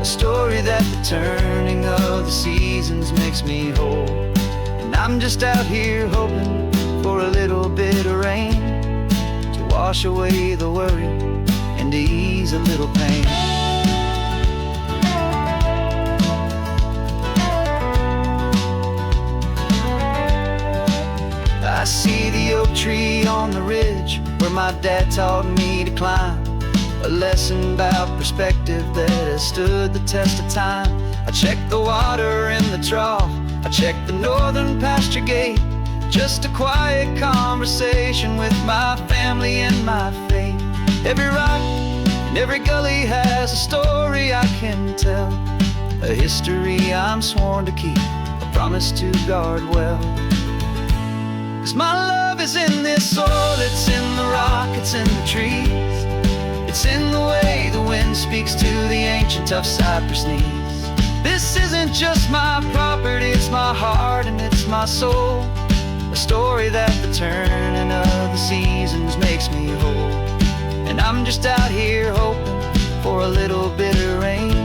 A story that the turning of the seasons makes me whole. And I'm just out here hoping for a little bit of rain to wash away the worry and to ease a little pain. I see the oak tree on the ridge where my dad taught me to climb. A lesson about perspective that has stood the test of time. I check the water in the trough, I check the northern pasture gate. Just a quiet conversation with my family and my faith. Every rock and every gully has a story I can tell. A history I'm sworn to keep, a promise to guard well. 'Cause my love is in this soil, it's in the rock, it's in the trees. It's in the way the wind speaks to the ancient tough cypress knees. This isn't just my property, it's my heart and it's my soul. A story that the turning of the seasons makes me whole. And I'm just out here hoping for a little bit of rain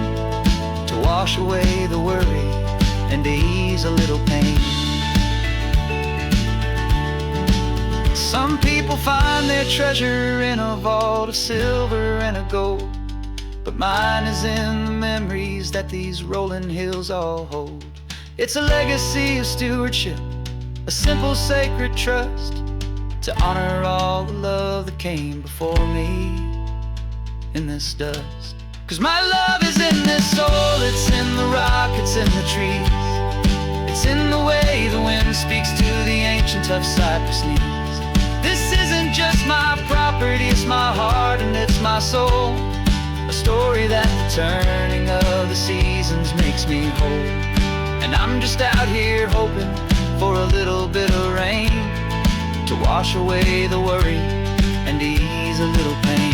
to wash away the worry and to ease a little pain. Some people find their treasure in a vault of silver and of gold, but mine is in the memories that these rolling hills all hold. It's a legacy of stewardship, a simple sacred trust, to honor all the love that came before me in this dust. 'Cause my love is in this soul, it's in the rock, it's in the trees. It's in the way the wind speaks to the ancient tough cypress knees. This isn't just my property, it's my heart and it's my soul. A story that the turning of the seasons makes me whole. And I'm just out here hoping for a little bit of rain to wash away the worry and ease a little pain.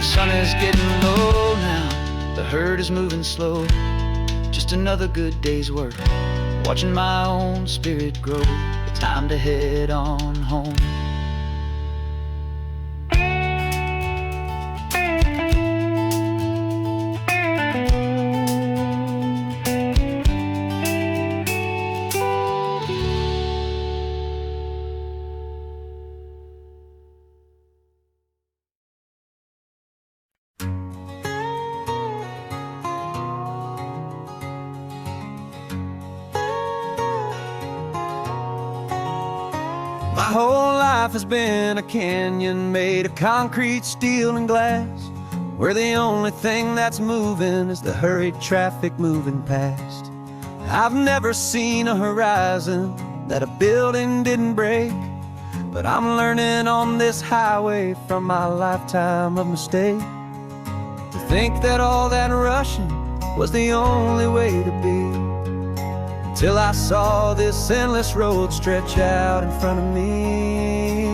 The sun is getting low now, the herd is moving slow. Just another good day's work, watching my own spirit grow. Time to head on home. My whole life has been a canyon made of concrete, steel, and glass, where the only thing that's moving is the hurried traffic moving past. I've never seen a horizon that a building didn't break, but I'm learning on this highway from my lifetime of mistakes to think that all that rushing was the only way to be. Till I saw this endless road stretch out in front of me.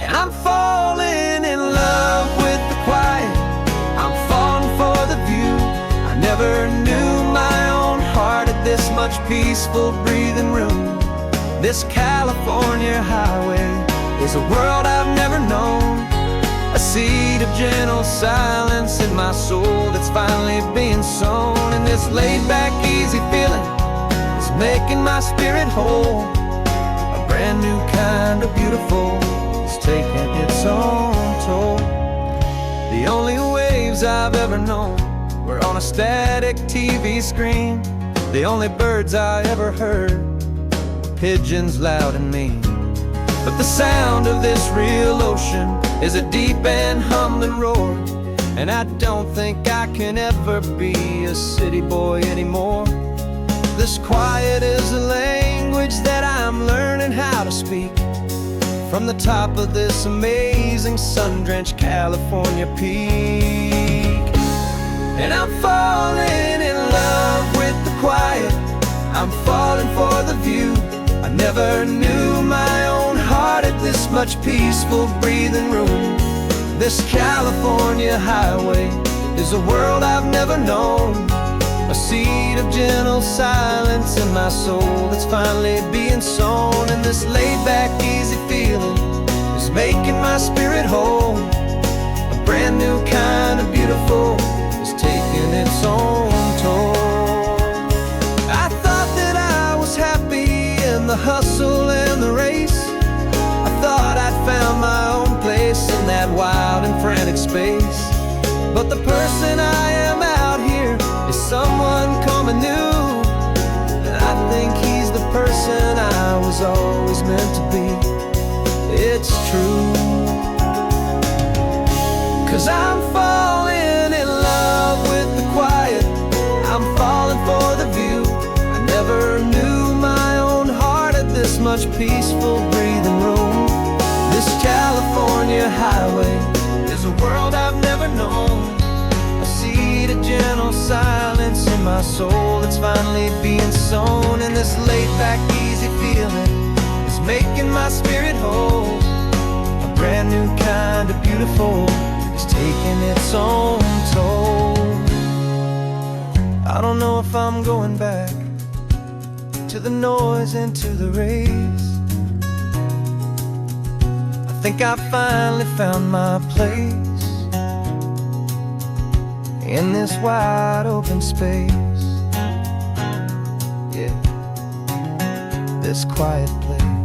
And I'm falling in love with the quiet, I'm falling for the view. I never knew my own heart had this much peaceful breathing room. This California highway is a world I've never known, a seed of gentle silence in my soul that's finally being sown. And this laid-back, easy feeling making my spirit whole. A brand new kind of beautiful is taking its own toll. The only waves I've ever known were on a static TV screen. The only birds I ever heard were pigeons loud and mean. But the sound of this real ocean is a deep and humbling roar, and I don't think I can ever be a city boy anymore. This quiet is a language that I'm learning how to speak from the top of this amazing sun-drenched California peak. And I'm falling in love with the quiet, I'm falling for the view. I never knew my own heart had this much peaceful breathing room. This California highway is a world I've never known, a seed of gentle silence in my soul that's finally being sown. And this laid-back, easy feeling is making my spirit whole. A brand new kind of beautiful is taking its own toll. I thought that I was happy in the hustle and the race. I thought I'd found my own place in that wild and frantic space. But the person I am out here is someone coming new, and I think he's the person I was always meant to be. It's true, 'cause I'm falling in love with the quiet, I'm falling for the view. I never knew my own heart had this much peaceful breathing room. This California highway is a world I've never known, a seed of gentle silence in my soul that's finally being sown. And this laid-back, easy feeling is making my spirit whole. A brand new kind of beautiful is taking its own toll. I don't know if I'm going back to the noise and to the race. I think I finally found my place in this wide open space, yeah, this quiet place.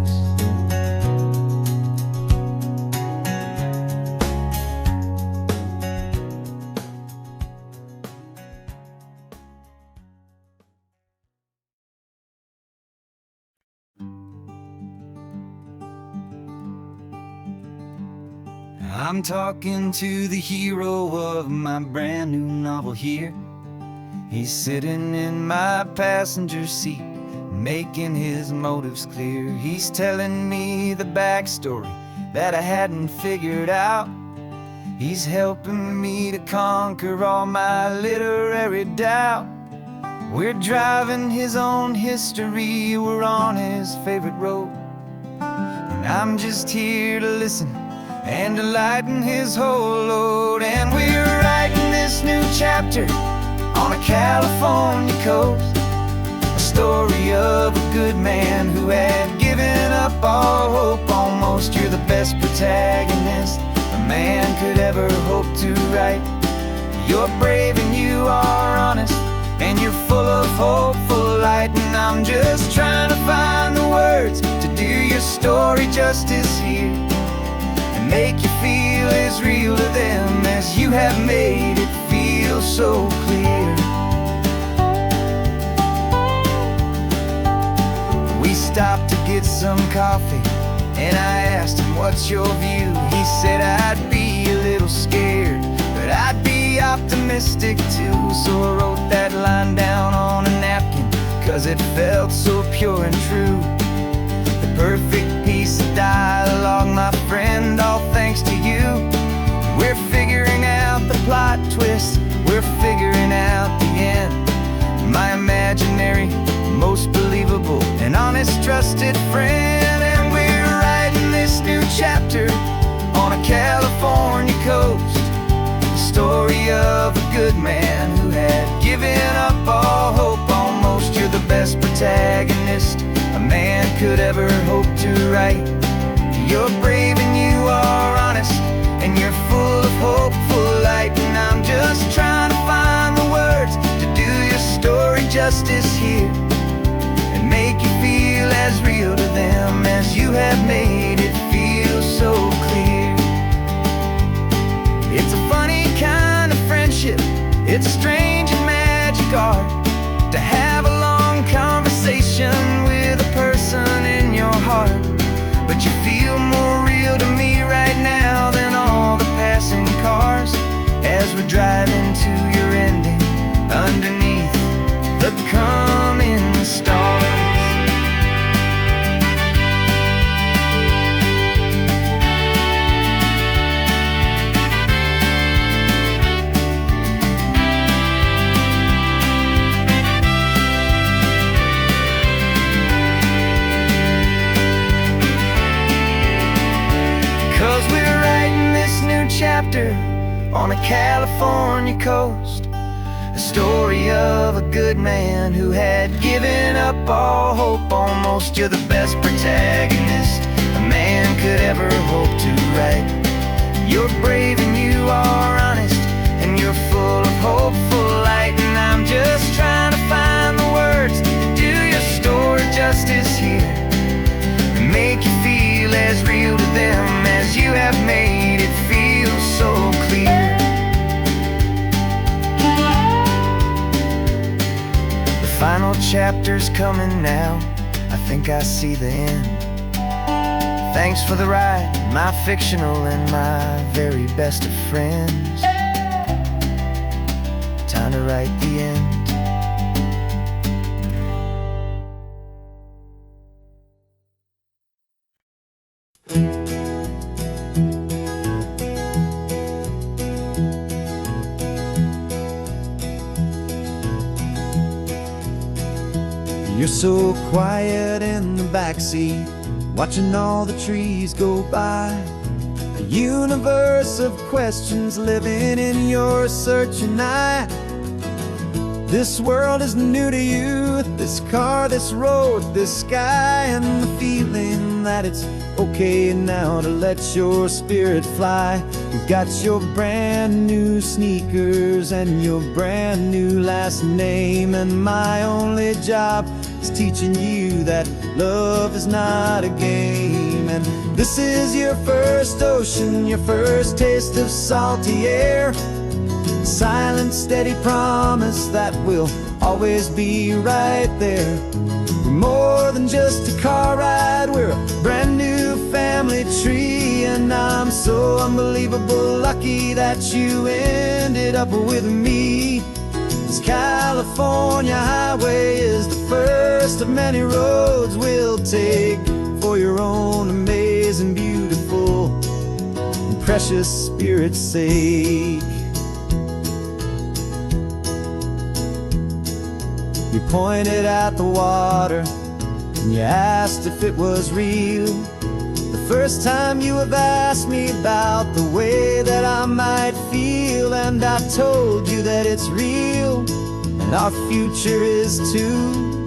I'm talking to the hero of my brand new novel here. He's sitting in my passenger seat, making his motives clear. He's telling me the backstory that I hadn't figured out. He's helping me to conquer all my literary doubt. We're driving his own history, we're on his favorite road, and I'm just here to listen and to lighten his whole load. And we're writing this new chapter on a California coast, a story of a good man who had given up all hope almost. You're the best protagonist a man could ever hope to write. You're brave and you are honest, and you're full of hopeful light. And I'm just trying to find the words to do your story justice here, and make you feel as real to them as you have made it feel so clear. We stopped to get some coffee, and I asked him, what's your view? He said, I'd be a little scared, but I'd be optimistic too. So I wrote that line down on a napkin, 'cause it felt so pure and true. The perfect piece of dialogue, my friend, all thanks to you. We're figuring out the plot twist, we're figuring out the end. My imaginary, most believable and honest trusted friend. And we're writing this new chapter on a California coast, the story of a good man who had given up all hope almost. You're the best protagonist a man could ever hope to write. You're brave and you are honest, and you're full of hopeful light. And I'm just trying to find the words to do your story justice here, and make you feel as real to them as you have made it feel so clear. It's a funny kind of friendship, it's a strange and magic art to have a long conversation with a person in your heart. But you feel more real to me right now than all the passing cars, as we're driving to your ending underneath the coming stars. 'Cause we're writing this new chapter on a California coast, a story of a good man who had given up all hope almost. You're the best protagonist a man could ever hope to write. You're brave and you are honest, and you're full of hopeful light. And I'm just trying to find the words to do your story justice here, and make you feel as real to them as you have made it feel so clear. The final chapter's coming now, I think I see the end. Thanks for the ride, my fictional and my very best of friends. Time to write the end. You're so quiet in the backseat, watching all the trees go by. A universe of questions living in your searching eye. This world is new to you, this car, this road, this sky, and the feeling that it's okay now to let your spirit fly. You've got your brand new sneakers and your brand new last name, and my only job is teaching you that love is not a game. And this is your first ocean, your first taste of salty air, silent, steady promise that we'll always be right there. We're more than just a car ride, we're a brand new family. family tree. And I'm so unbelievable lucky that you ended up with me. This California highway is the first of many roads we'll take for your own amazing, beautiful, and precious spirit's sake. You pointed at the water and you asked if it was real. The first time you have asked me about the way that I might feel, and I told you that it's real and our future is too.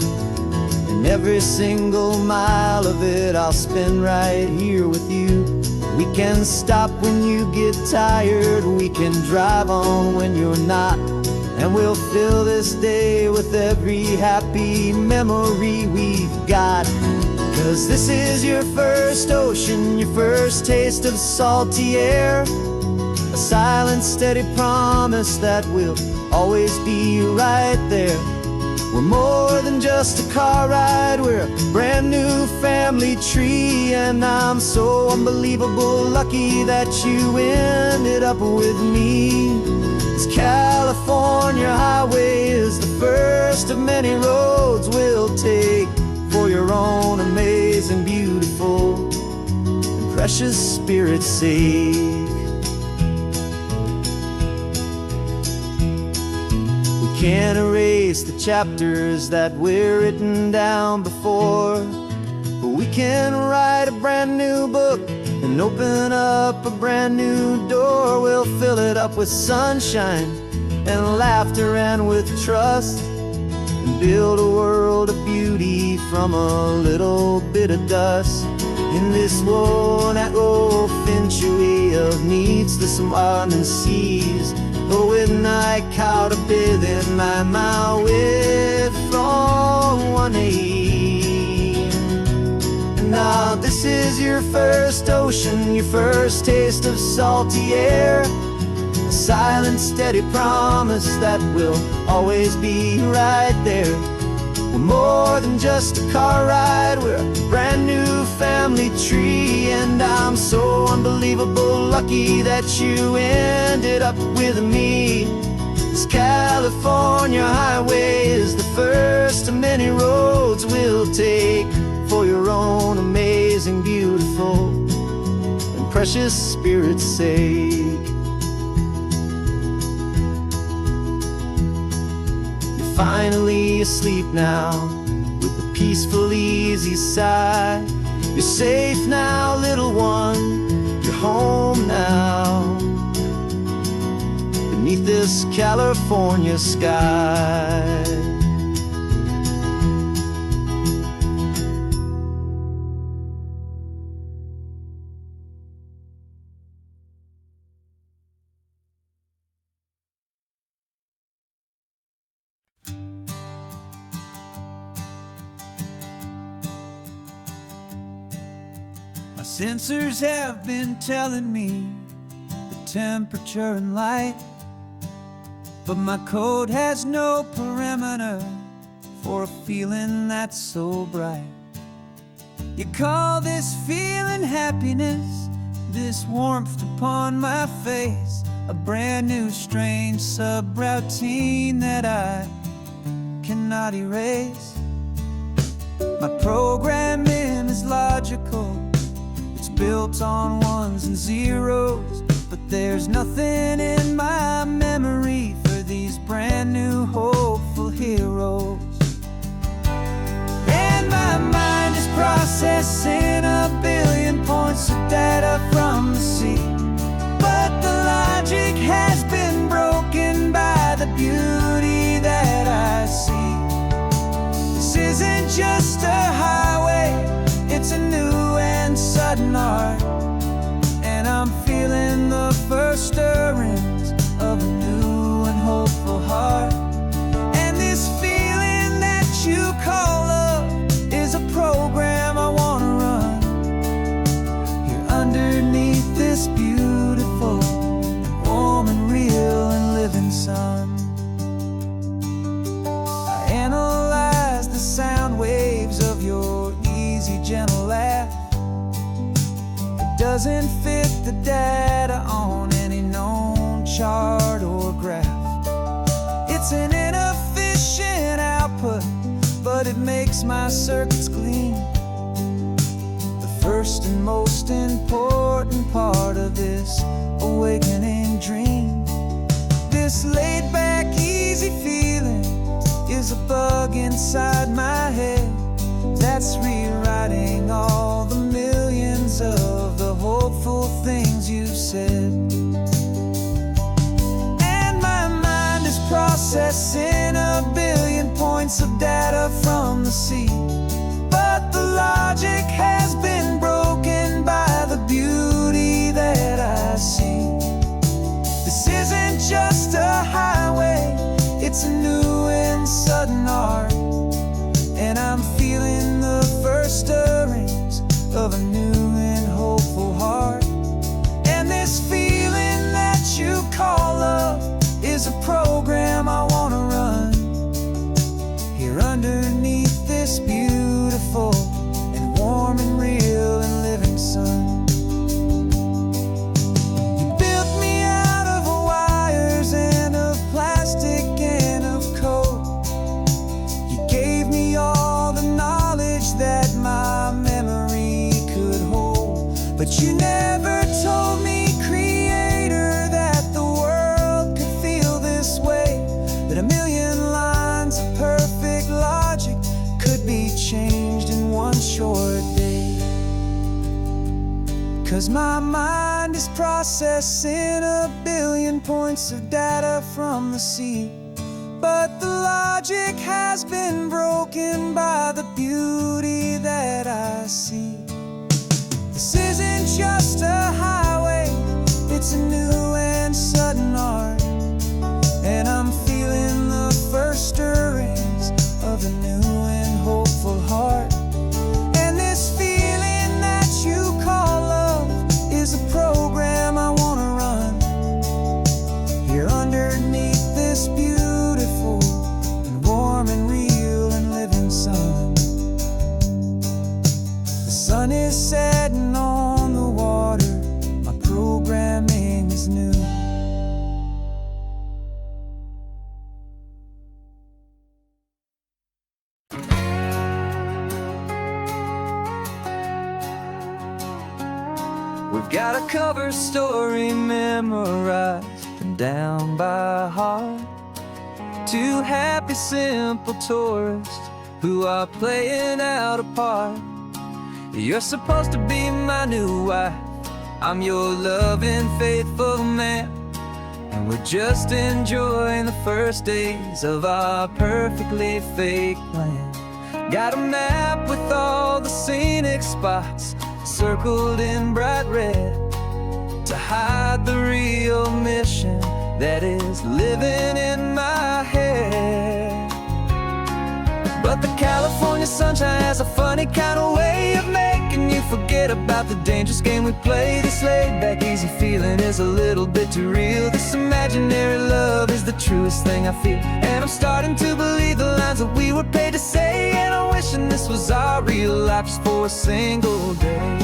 And every single mile of it I'll spend right here with you. We can stop when you get tired, we can drive on when you're not, and we'll fill this day with every happy memory we've got. 'Cause this is your first ocean, your first taste of salty air, a silent, steady promise that we'll always be right there. We're more than just a car ride, we're a brand new family tree. And I'm so unbelievable lucky that you ended up with me. This California highway is the first of many roads we'll take for your own amazing, beautiful, and precious spirit's sake. We can't erase the chapters that we're written down before, but we can write a brand new book and open up a brand new door. We'll fill it up with sunshine and laughter and with trust, and build a world of beauty from a little bit of dust. In this world century of needs, the surrounding seas, but with night caught a bit in my way from one aim. Now this is your first ocean, your first taste of salty air, a silent, steady promise that we'll always be right there. We're more than just a car ride, we're a brand new family tree. And I'm so unbelievable lucky that you ended up with me. This California highway is the first of many roads we'll take for your own amazing, beautiful, and precious spirit's sake. You're finally asleep now with a peaceful, easy sigh. You're safe now, little one, you're home now, beneath this California sky. My sensors have been telling me the temperature and light, but my code has no parameter for a feeling that's so bright. You call this feeling happiness, this warmth upon my face, a brand new strange subroutine that I cannot erase. My programming is logical, it's built on ones and zeros, but there's nothing in my memory for these brand new hopeful heroes. And my mind is processing a billion points of data from the sea, but the logic has been broken by the beauty that I see. This isn't just a highway, it's a new and sudden art, and I'm feeling the first stirring doesn't fit the data on any known chart or graph. It's an inefficient output, but it makes my circuits clean. The first and most important part of this awakening dream. This laid-back, easy feeling is a bug inside my head that's rewriting all the millions of the hopeful things you've said. And my mind is processing a billion points of data from the sea, but the logic has been broken by the beauty that I see. This isn't just a highway, it's a new and sudden art, and I'm feeling the first stirrings of a new and hopeful heart. And this feeling that you call love is a program I wanna run here underneath this beautiful and warm and real and living sun. You built me out of wires and of plastic and of code. You gave me all the knowledge that my memory could hold, but you never told me, Creator, that the world could feel this way, that a million lines of perfect logic could be changed in one short day. 'Cause my mind is processing a billion points of data from the sea, but the logic has been broken by the beauty that I see. This isn't just a highway, it's a new and sudden art, and I'm feeling the first stirrings of a new and hopeful heart. And this feeling that you call love is a program I wanna run here underneath this beautiful and warm and real and living sun. The sun is setting on the water, my programming is new. We've got a cover story memorized and down by heart. Two happy, simple tourists who are playing out a part. You're supposed to be my new wife, I'm your loving, faithful man, and we're just enjoying the first days of our perfectly fake plan. Got a map with all the scenic spots circled in bright red to hide the real mission that is living in my head. But the California sunshine has a funny kind of way of making you forget about the dangerous game we play. This laid-back, easy feeling is a little bit too real. This imaginary love is the truest thing I feel, and I'm starting to believe the lines that we were paid to say. And I'm wishing this was our real life just for a single day.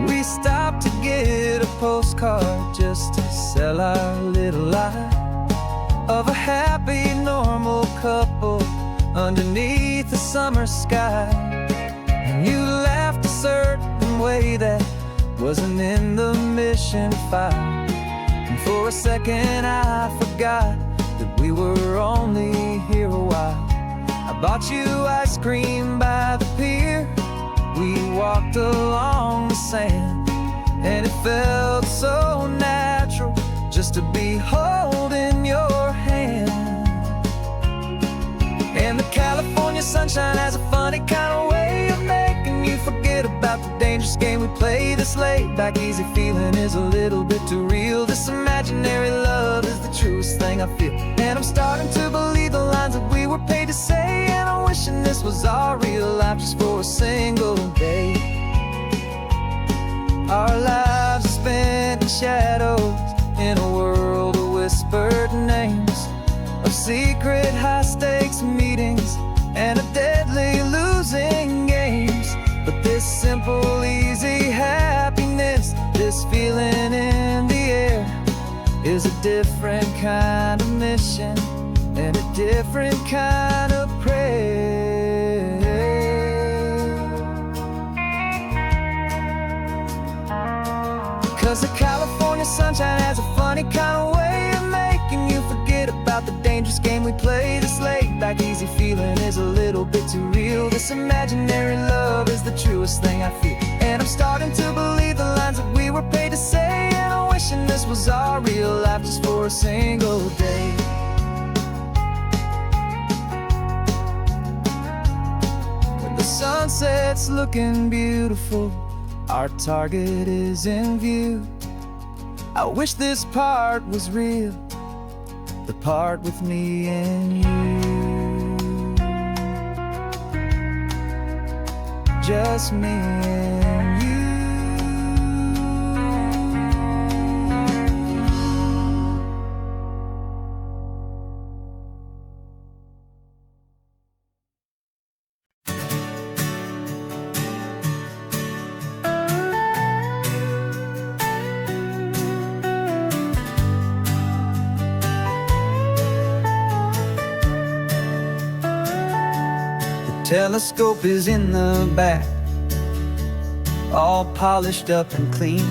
We stopped to get a postcard just to sell our little lie of a happy, normal couple underneath the summer sky. And you laughed a certain way that wasn't in the mission file, and for a second I forgot that we were only here a while. I bought you ice cream by the pier, we walked along the sand, and it felt so natural just to be holding your hand. And the California sunshine has a funny kind of way of making you forget about the dangerous game we play. This laid-back, easy feeling is a little bit too real. This imaginary love is the truest thing I feel, and I'm starting to believe the lines that we were paid to say. And I'm wishing this was our real life just for a single day. Our lives are spent in shadows in a world of whispered names, of secret high-stakes meetings and a deadly losing is a different kind of mission and a different kind of prayer. 'Cause the California sunshine has a funny kind of way of making you forget about the dangerous game we play. This laid back easy feeling is a little bit too real. This imaginary love is the truest thing I feel, and I'm starting to believe the lines that we were paid to say. And I'm wishing this was our real life just for a single day. When the sunset's looking beautiful, our target is in view. I wish this part was real, the part with me and you. Just me and you. Telescope is in the back, all polished up and clean.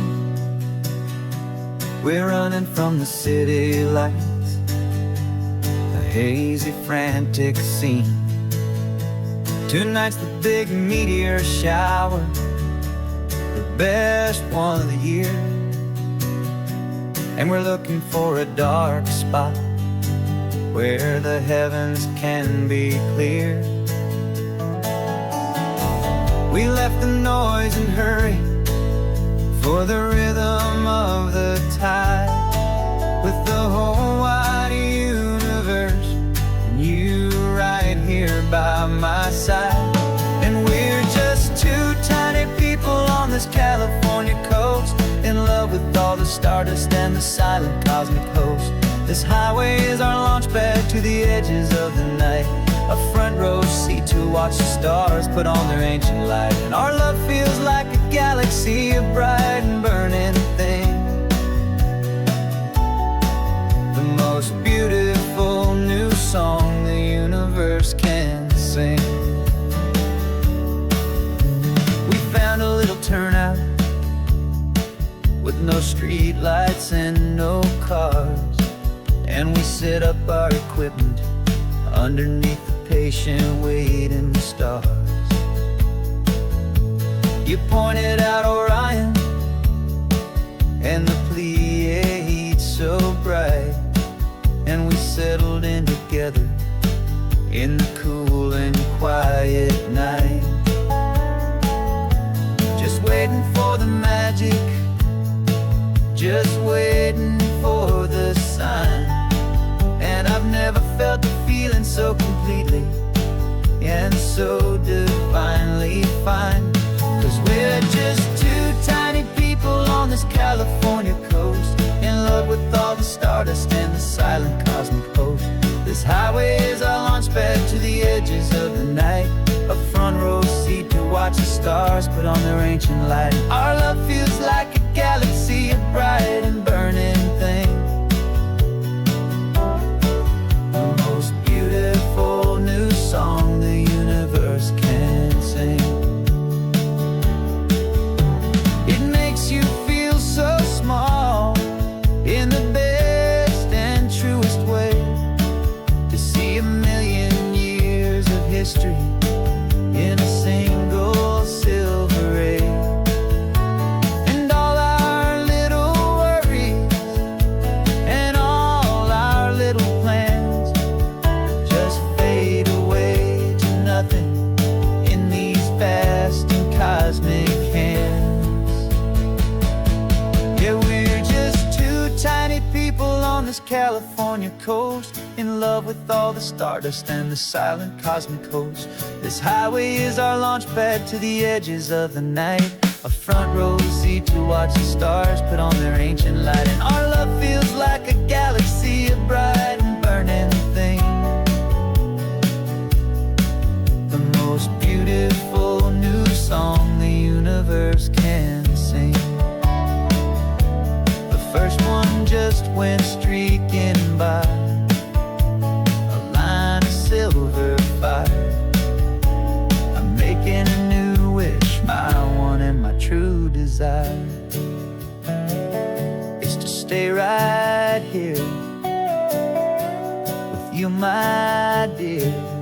We're running from the city lights, a hazy, frantic scene. Tonight's the big meteor shower, the best one of the year. And we're looking for a dark spot where the heavens can be clear. We left the noise and hurry for the rhythm of the tide, with the whole wide universe and you right here by my side. And we're just two tiny people on this California coast, in love with all the stardust and the silent cosmic host. This highway is our launch pad to the edges of the night, a front row seat to watch the stars put on their ancient light. And our love feels like a galaxy, a bright and burning thing, the most beautiful new song the universe can sing. We found a little turnout with no street lights and no cars, and we set up our equipment underneath the patient waiting stars. You pointed out Orion and the Pleiades so bright, and we settled in together in the cool and quiet night, just waiting for the magic, just waiting for the sign. And I've never felt the feeling so completely and so divinely fine. 'Cause we're just two tiny people on this California coast, in love with all the stardust and the silent cosmic host. This highway is our launch pad to the edges of the night, a front row seat to watch the stars put on their ancient light. Our love feels like a galaxy, a bright and burning thing, the most beautiful new song the universe can sing. It makes you feel so small in the best and truest way, to see a million years of history in a single silver ray. And all our little worries and all our little plans just fade away to nothing in these vast and cosmic hands. Yeah, we're just two tiny people on this California coast, in love with all the stardust and the silent cosmic host. This highway is our launch pad to the edges of the night, a front row seat to watch the stars put on their ancient light. And our love feels like a galaxy, a bright and burning thing, the most beautiful new song the universe can sing. The first one just went streaking by, a line of silver fire. I'm making a new wish, my one and my true desire is to stay right here with you, my dear.